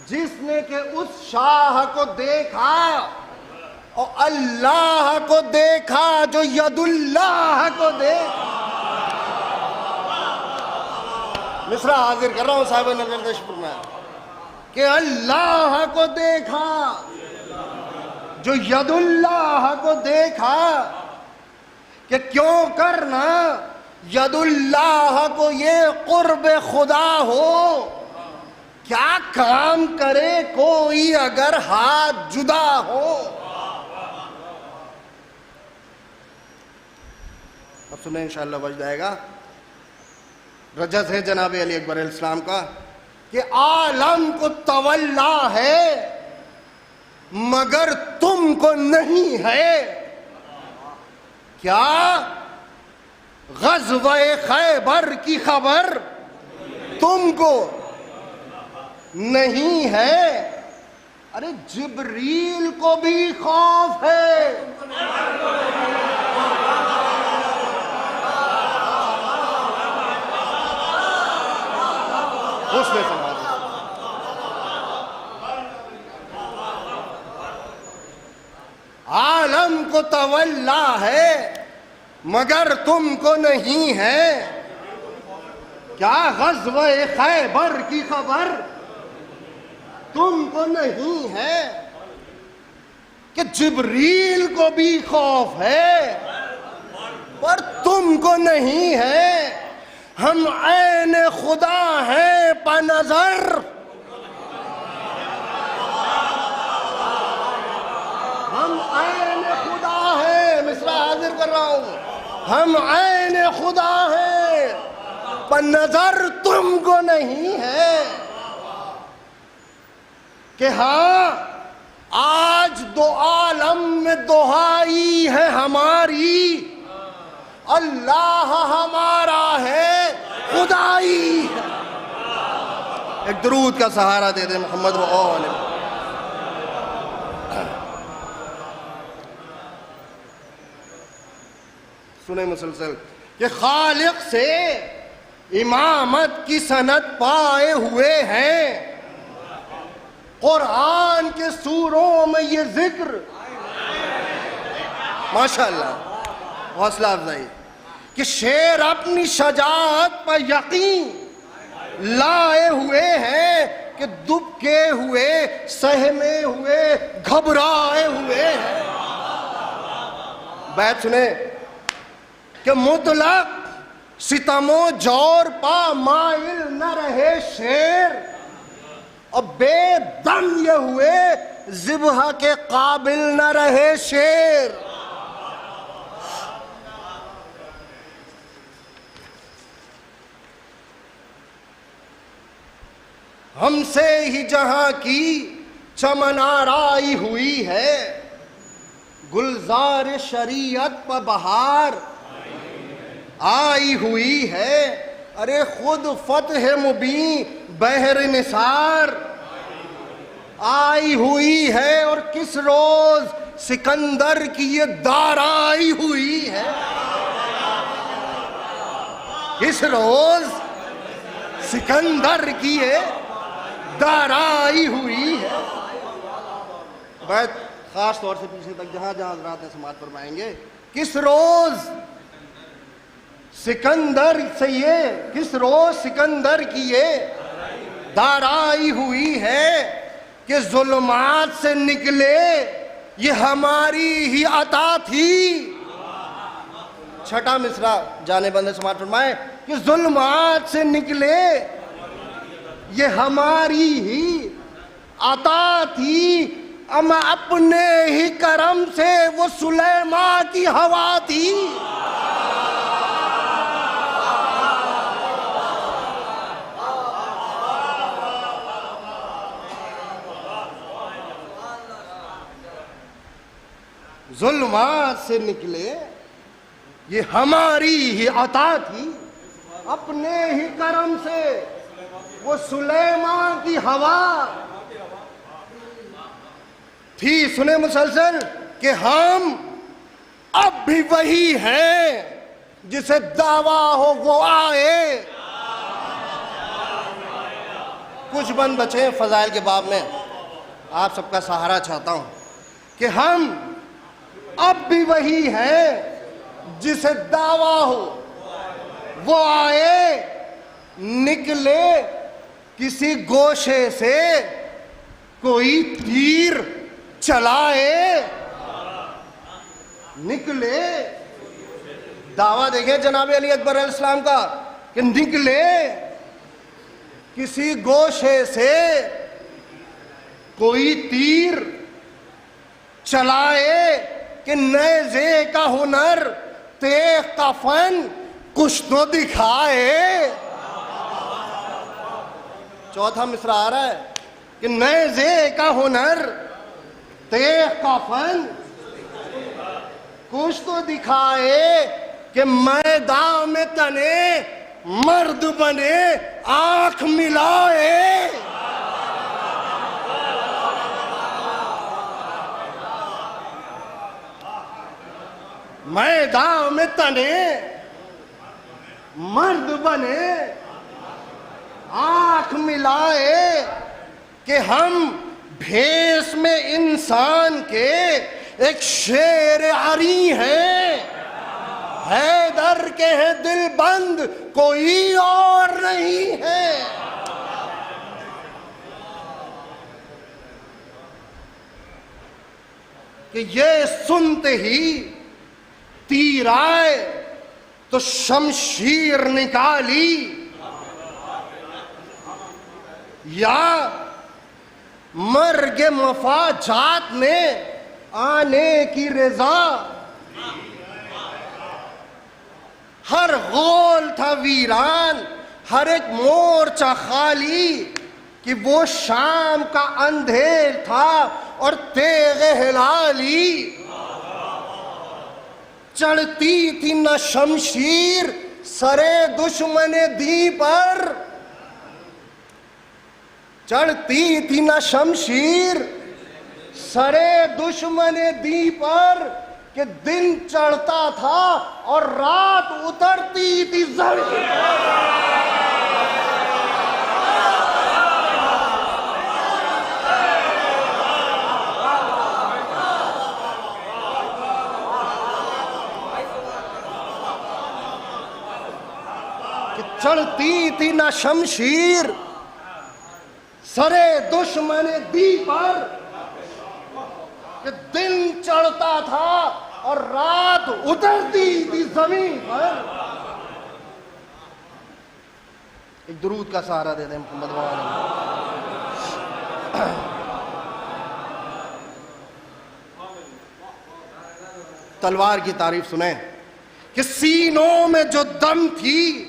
जिसने के उस शाह को देखा, और अल्लाह को देखा जो यदुल्लाह को देखा। मिसरा हाजिर कर रहा हूं साहिब नजर में कि अल्लाह को देखा जो यदुल्लाह को देखा। कि क्यों करना यदुल्लाह को ये कुर्ब खुदा हो, क्या काम करे कोई अगर हाथ जुदा हो। अब सुने इंशाअल्लाह वजद आएगा। रजत है जनाब अली अकबर अलैहिस्सलाम का कि आलम को तवल्ला है मगर तुमको नहीं है। क्या ग़ज़वे खैबर की खबर तुमको नहीं है? अरे जिब्रील को भी खौफ है। उसने आलम को तवल्ला है मगर तुमको नहीं है। क्या ग़ज़वे खैबर की खबर तुमको नहीं है कि जिब्रील को भी खौफ है पर तुमको नहीं है। हम ऐन खुदा हैं पनज़र, हम ऐन खुदा हैं, मिसरा हाजिर कर रहा हूं, हम ऐन खुदा हैं पर नजर तुमको नहीं है। कि हाँ आज दो आलम में दुहाई है हमारी, अल्लाह हमारा है खुदाई। एक दरूद का सहारा दे दे मोहम्मद व आले। सुने मुसलसल कि खालिक से इमामत की सनद पाए हुए हैं। कुरान के सूरों में ये जिक्र, माशाअल्लाह हौसला अफजाई, कि शेर अपनी शजाअत पर यकीन लाए हुए हैं कि दुबके हुए, सहमे हुए, घबराए हुए हैं। बैत सुने कि मुतलक सितमो जोर पा माइल न रहे शेर और बेदम ये हुए ज़िब्ह के काबिल न रहे शेर। हमसे ही जहां की चमन आराई हुई है, गुलजार शरीयत पर बहार आई हुई है। अरे खुद फतह मुबीन बहर निसार आई हुई है और किस रोज सिकंदर की ये दारा आई हुई है। किस रोज सिकंदर की ये दारा आई हुई है। बैत खास तौर से पीछे तक जहां जहां हज़रात समाअत फरमाएंगे, किस रोज सिकंदर से ये, किस रोज सिकंदर की ये दाराई हुई है कि जुल्मात से निकले ये हमारी ही अता थी। छठा मिसरा जाने बंदे समाअत फरमाए कि जुल्मात से निकले ये हमारी ही अता थी, अमा अपने ही करम से वो सुलेमा की हवा थी। जुल्मात से निकले ये हमारी ही अता थी, अपने ही करम से वो सुलेमान की हवा थी। सुने मुसलसल कि हम अब भी वही हैं जिसे दावा हो वो आए। कुछ बंद बचे फजाइल के बाब में, आप सबका सहारा चाहता हूं कि हम अब भी वही हैं जिसे दावा हो वो आए। निकले किसी गोशे से कोई तीर चलाए, निकले दावा देखें जनाब अली अकबर अलैहिस्सलाम का कि निकले किसी गोशे से कोई तीर चलाए कि नेज़े का हुनर तेग का फन कुछ तो दिखाए। चौथा मिसरा आ रहा है कि नेज़े का हुनर तेग का फन कुछ तो दिखाए कि मैदान में तने मर्द बने आंख मिलाए। मैदान में तने मर्द बने आंख मिलाए कि हम भेष में इंसान के एक शेर आरी है, हैदर के हैं दिल बंद, कोई और नहीं है। कि ये सुनते ही तीर आए तो शमशीर निकाली, या मर्ग मफाजात में आने की रजा। हर गोल था वीरान, हर एक मोर्चा खाली, कि वो शाम का अंधेर था और तेगे हिलाली। चढ़ती थी न शमशीर सरे दुश्मन दी पर, चढ़ती थी न शमशीर सरे दुश्मन दी पर, कि दिन चढ़ता था और रात उतरती थी जमीन पर। चढ़ती थी न शमशीर सरे दुश्मन दी पर, कि दिन चढ़ता था और रात उतरती थी जमीन पर। एक दुरूद का सहारा दे दें मोहम्मद वाले। तलवार की तारीफ सुने कि सीनों में जो दम थी,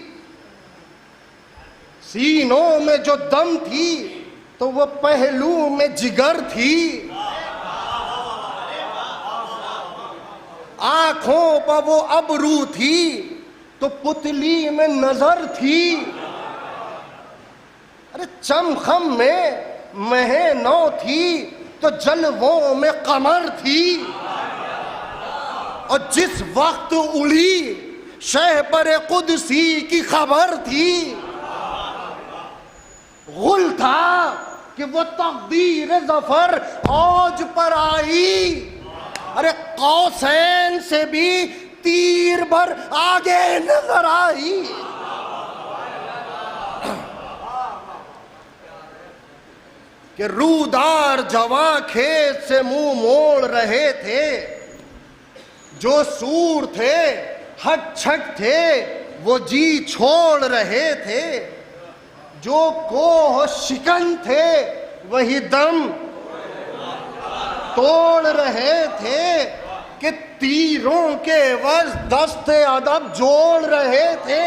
सीनों में जो दम थी, तो वो पहलू में जिगर थी। आंखों पर वो अबरू थी, तो पुतली में नजर थी। अरे चमखम में महे नौ थी, तो जलवों में कमर थी। और जिस वक्त उड़ी शहबर कुदसी की खबर थी, गुल था कि वो तकदीर जफर औज पर आई। अरे कौसैन से भी तीर भर आगे नजर आई। कि रूदार जवां खेत से मुंह मोड़ रहे थे, जो सूर थे हट छट थे वो जी छोड़ रहे थे, जो कोह शिकन थे वही दम तोड़ रहे थे। कि तीरों के वज दस्ते अदब जोड़ रहे थे,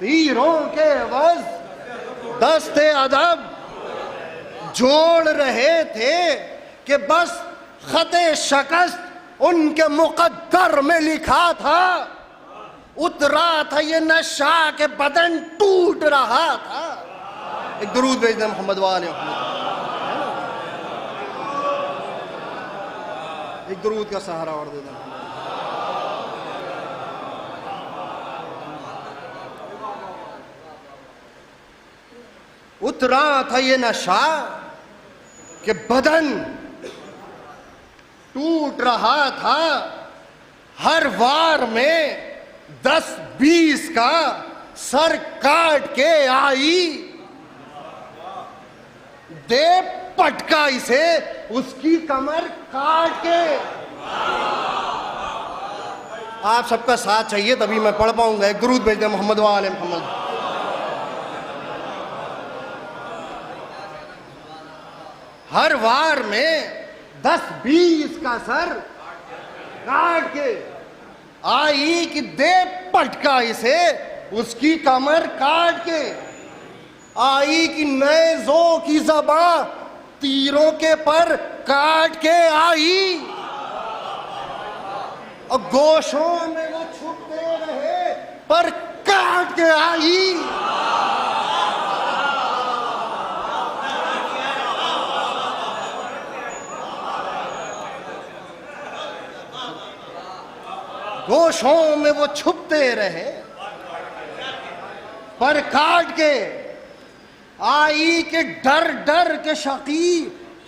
तीरों के वज दस्ते अदब जोड़ रहे थे। कि बस खते शकस्त उनके मुकद्दर में लिखा था, उतरा था ये नशा के बदन टूट रहा था। एक दुरूद भेज दें मोहम्मद वाले। एक दुरूद का सहारा और दे दें। उतरा था ये नशा कि बदन टूट रहा था। हर वार में 10-20 का सर काट के आई, दे पटका इसे उसकी कमर काट के। आप सबका साथ चाहिए तभी मैं पढ़ पाऊंगा। एक दुरूद भेज दे मोहम्मद वाले मोहम्मद। हर वार में 10-20 का सर काट के आई कि दे पटका इसे उसकी कमर काट के। आई कि नेज़ों की ज़बां तीरों के पर काट के आई, और गोशों में वो छुपते रहे पर काट के आई। गोशों में वो छुपते रहे पर काट के आई। के डर डर के शकी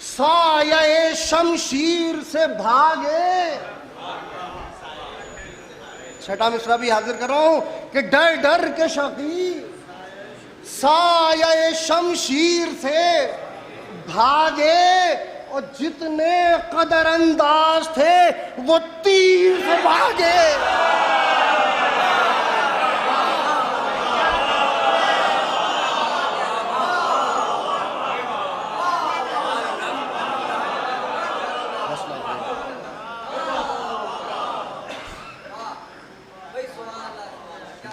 साये शमशीर से भागे। छठा मिसरा भी हाजिर कर रहा हूं कि डर डर के शकी साये शमशीर से भागे, और जितने कदर अंदाज थे वो तीर से भागे।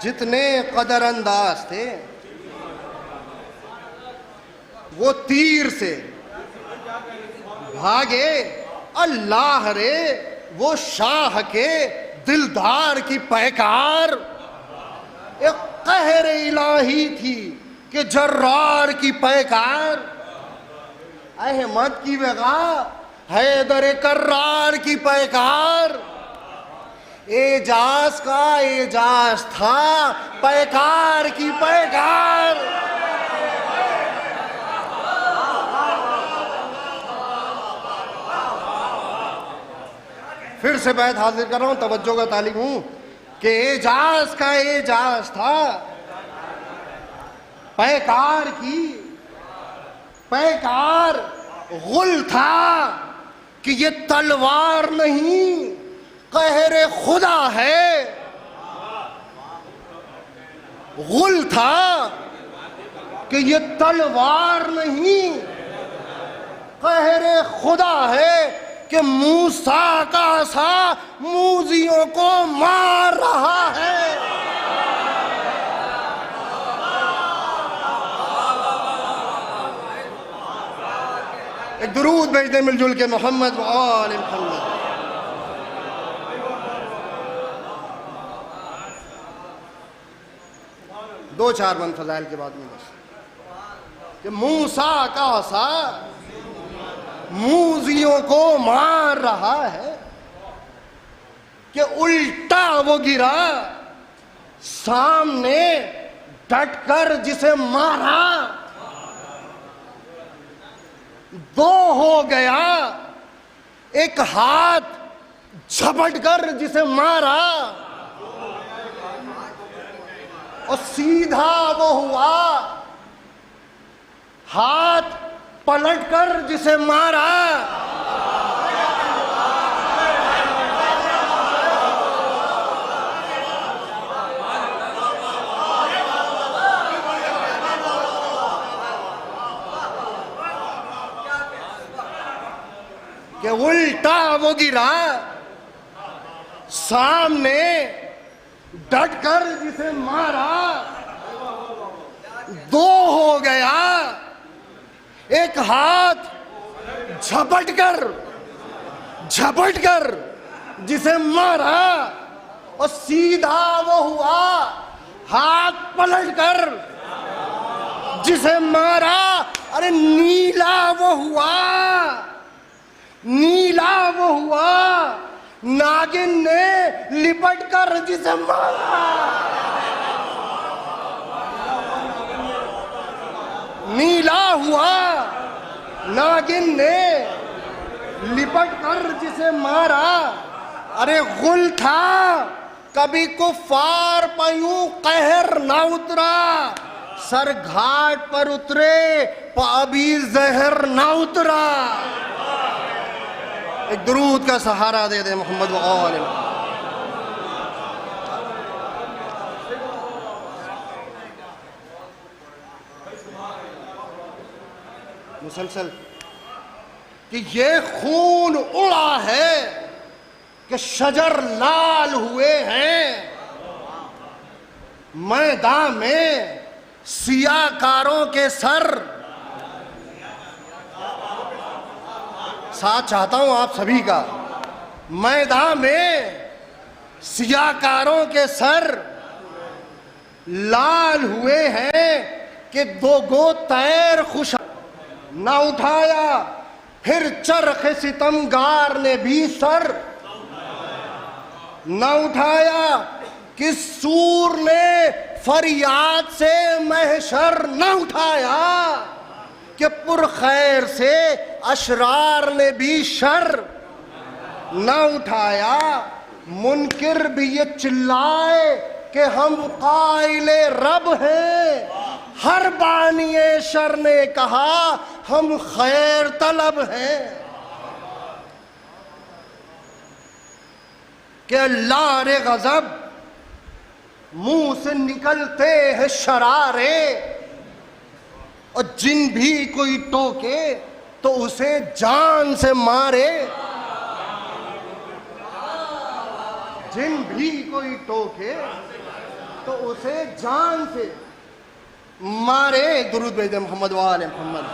जितने कदर अंदाज थे वो तीर से भागे। अल्लाह रे वो शाह के दिलदार की पैकार, एक कहर इलाही थी कि जर्रार की पैकार। अहमद की बेगा हैदर कर्रार की पैकार। एजाज का एजाज था पैकार की पैकार। फिर से बैत हाजिर कर रहा हूं, तवज्जो का तालिब हूं कि एजाज का एजाज था पैकार की पैकार। गुल था कि ये तलवार नहीं कहरे खुदा है। गुल था कि ये तलवार नहीं कहरे खुदा है, कि मूसा का सा मूजियों को मार रहा है। एक दुरूद भेज दे मिलजुल के मोहम्मद व आले मोहम्मद। दो चार बंद फजाइल के बाद में बस कि मूसा का सा मूजियों को मार रहा है, कि उल्टा वो गिरा सामने डटकर जिसे मारा। दो हो गया, एक हाथ झपटकर जिसे मारा, और सीधा वो हुआ हाथ पलटकर जिसे मारा। कि उल्टा वो गिरा सामने डटकर जिसे मारा। दो हो गया, एक हाथ झपटकर जिसे मारा, और सीधा वो हुआ हाथ पलटकर जिसे मारा। अरे नीला वो हुआ नागिन ने लिपटकर जिसे मारा। नीला हुआ नागिन ने लिपटकर जिसे मारा। अरे गुल था कभी कुफार पर यूं कहर ना उतरा, सर घाट पर उतरे अभी जहर ना उतरा। एक दुरूद का सहारा दे दे मोहम्मद व आले। मुसलसल कि ये खून उड़ा है कि शजर लाल हुए हैं, मैदान में सियाकारों के सर। साथ चाहता हूं आप सभी का, मैदान में सियाकारों के सर लाल हुए हैं कि दो गो तैर खुश ना उठाया, फिर चरख सितमगार ने भी सर न उठाया, कि सूर ने फरियाद से महशर न उठाया। कि पुरखैर से अशरार ने भी शर न उठाया। मुनकिर भी ये चिल्लाए कि हम काइले रब हैं। हर बानिए शर ने कहा हम खैर तलब हैं। कि अल्लाह रे गजब मुंह से निकलते हैं शरारे, और जिन भी कोई टोके तो उसे जान से मारे। जिन भी कोई टोके तो उसे जान से मारे। दुरूद भेजे मोहम्मद वाले मोहम्मद।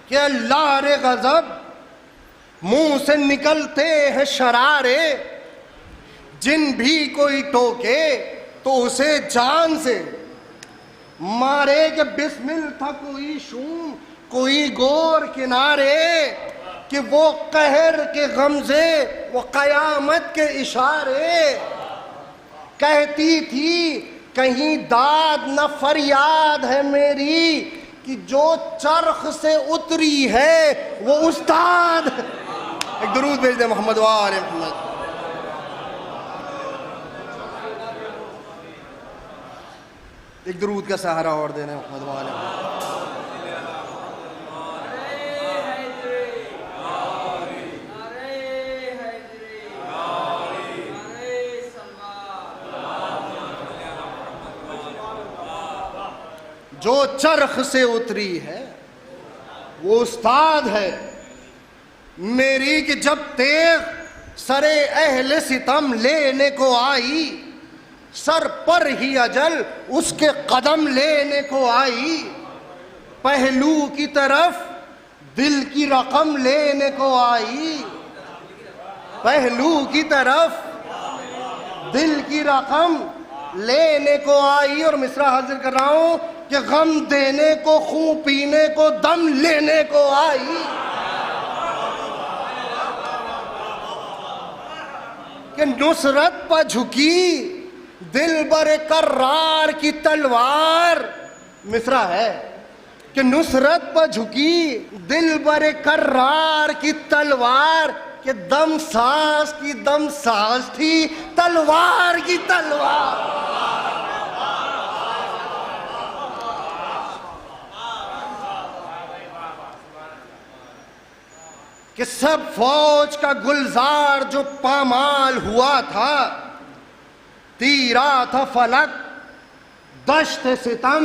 कि अल्लाह रे गजब मुंह से निकलते हैं शरारे, जिन भी कोई टोके तो उसे जान से मारे। कि बिस्मिल था कोई शूम कोई गोर किनारे, कि वो कहर के गमजे वो कयामत के इशारे। कहती थी कहीं दाद न फरियाद है मेरी, कि जो चरख से उतरी है वो उस्ताद। एक दुरूद भेज दे मोहम्मद वाले मोहम्मद। एक दुरूद का सहारा और देने मोहम्मद वाले। जो चरख से उतरी है वो उस्ताद है मेरी, कि जब तेग सरे अहले सितम लेने को आई, सर पर ही अजल उसके कदम लेने को आई। पहलू की तरफ दिल की रकम लेने को आई। पहलू की तरफ दिल की रकम लेने को आई। और मिसरा हाजिर कर रहा हूं कि गम देने को खून पीने को दम लेने को आई। कि नुसरत पर झुकी दिल बरे कर्रार की तलवार। मिसरा है कि नुसरत पर झुकी दिल बरे कर्रार की तलवार, कि दम सांस थी तलवार की तलवार। कि सब फौज का गुलजार जो पामाल हुआ था, तीरा था फलक दश्त सितम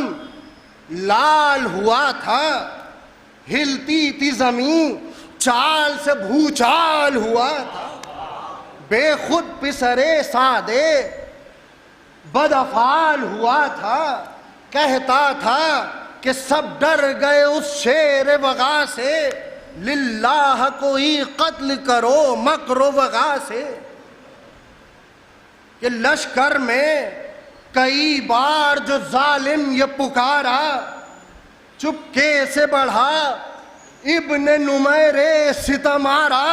लाल हुआ था। हिलती थी जमीन चाल से भूचाल हुआ था। बेखुद पिसरे सादे बदअफाल हुआ था। कहता था कि सब डर गए उस शेर वगा से, लिल्लाह कोई कत्ल करो मकरो वगा से। कि लश्कर में कई बार जो जालिम ये पुकारा, चुपके से बढ़ा इब्ने नुमैरे सितमारा।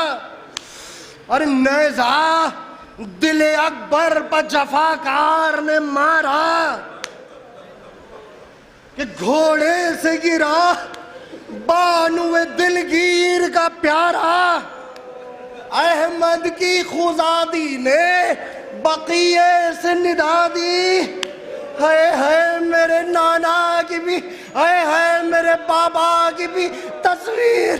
और नेज़ा दिले अकबर पर जफाकार ने मारा, कि घोड़े से गिरा बानुए दिलगीर का प्यारा। अहमद की खुजादी ने बकिए से निदा दी, है मेरे नाना की भी, है मेरे बाबा की भी तस्वीर।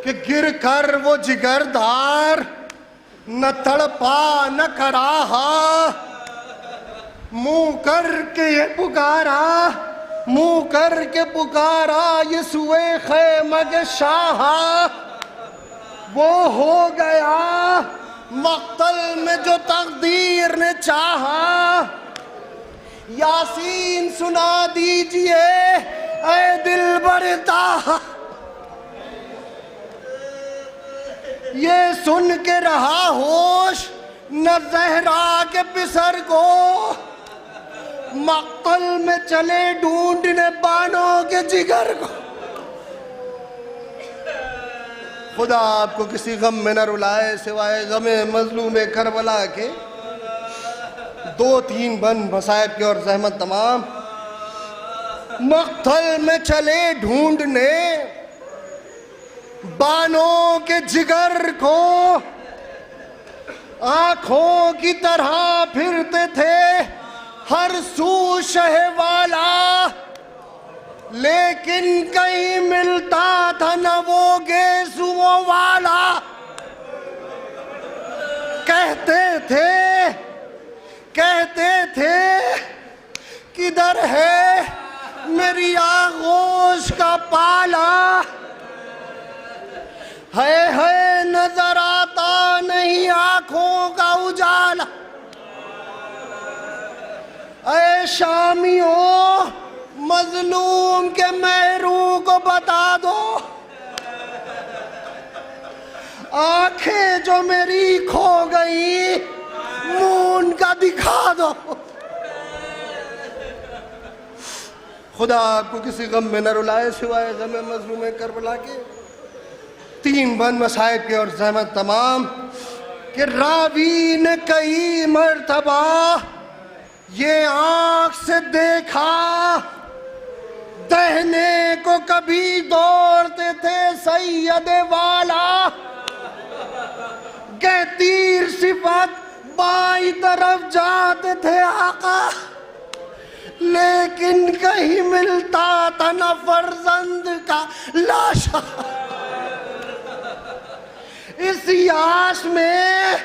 कि गिर कर वो जिगरदार न तड़पा न कराहा, मुंह करके ये पुकारा, मुंह करके पुकारा ये सुए खैमग शाहा। वो हो गया मक्तल में जो तकदीर ने चाहा। यासीन सुना दीजिए ऐ दिल बरता, ये सुन के रहा होश न जहरा के पिसर को। मक्तल में चले ढूंढने बानों के जिगर को। खुदा आपको किसी गम में न रुलाए सिवाय गमे मजलूम करबला के। 2-3 बन मसाइब के और जहमत तमाम। मक्तल में चले ढूंढने बानों के जिगर को, आंखों की तरह फिरते थे हर सू शहवाला, लेकिन कहीं मिलता था न वो गेसुओं वाला। कहते थे किधर है मेरी आगोश का पाला, है नजर आता नहीं आंखों का उजाला। ऐ शामियों मजलूम के महरू को बता दो, आंखें जो मेरी खो गई मून का दिखा दो। खुदा आपको किसी गम में न रुलाए सिवाय गम मजलूम करबला के। 3 बन मसाइब के और जहमत तमाम कि रावी ने कई मर्तबा ये आंख से देखा, दहने को कभी दौड़ते थे सैयद वाला, के तीर सिफत बाई तरफ जाते थे आका, लेकिन कहीं मिलता था न फर्जंद का लाशा। इस याश में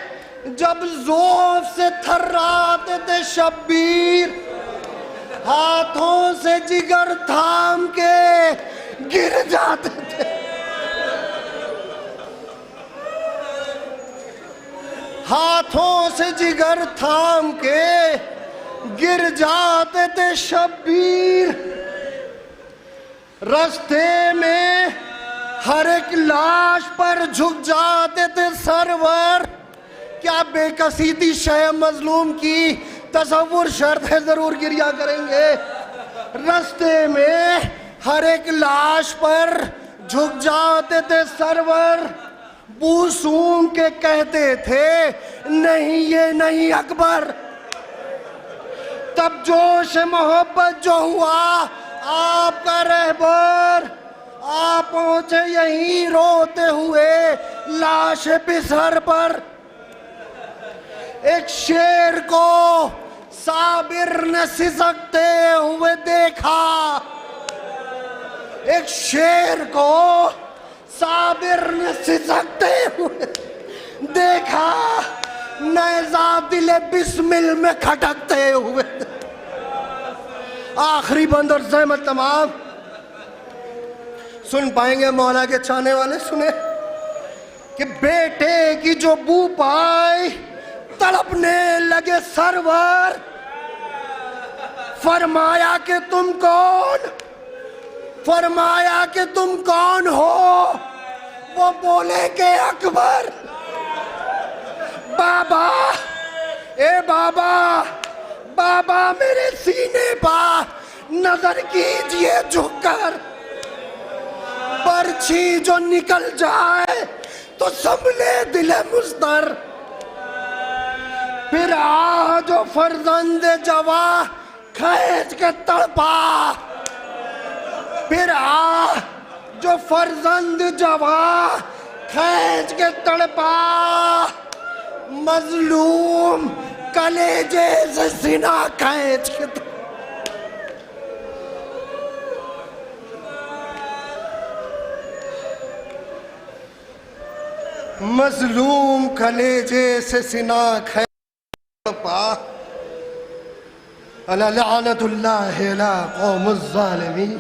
जब ज़ौफ़ से थर्राते थे शब्बीर, हाथों से जिगर थाम के गिर जाते थे। हाथों से जिगर थाम के गिर जाते थे शब्बीर। रास्ते में हर एक लाश पर झुक जाते थे सरवर। क्या बेकसी थी शय मजलूम की, तसव्वुर शर्त है जरूर गिरिया करेंगे। रास्ते में हर एक लाश पर झुक जाते थे सरवर, बू सूंघ के कहते थे नहीं ये नहीं अकबर। तब जोश मोहब्बत जो हुआ आपका रहबर, आप पहुंचे यहीं रोते हुए लाश पिसर पर। एक शेर को साबिर ने सिसकते हुए देखा, एक शेर को साबिर ने सिसकते हुए देखा, नैज़ा दिले बिस्मिल में खटकते हुए। आखिरी बंद और ज़हमत तमाम सुन पाएंगे मौला के चाहने वाले। सुने कि बेटे की जो बू पाई तड़पने लगे सरवर, फरमाया कि तुम कौन, फरमाया कि तुम कौन हो। वो बोले कि अकबर। बाबा, ए बाबा, बाबा मेरे सीने पर नजर कीजिए झुककर, बर्छी जो निकल जाए तो संभले दिले मुस्तर। फिर आ जो फर्जंद जवा खींच के तड़पा, फिर आ जो फर्जंद जवा खींच के तड़पा, मजलूम कलेजे से सीना खींच के। मजलूम कलेजे से सीना खींच पा। अला लानतुल्लाहि अला कौमुज़ ज़ालिमीन।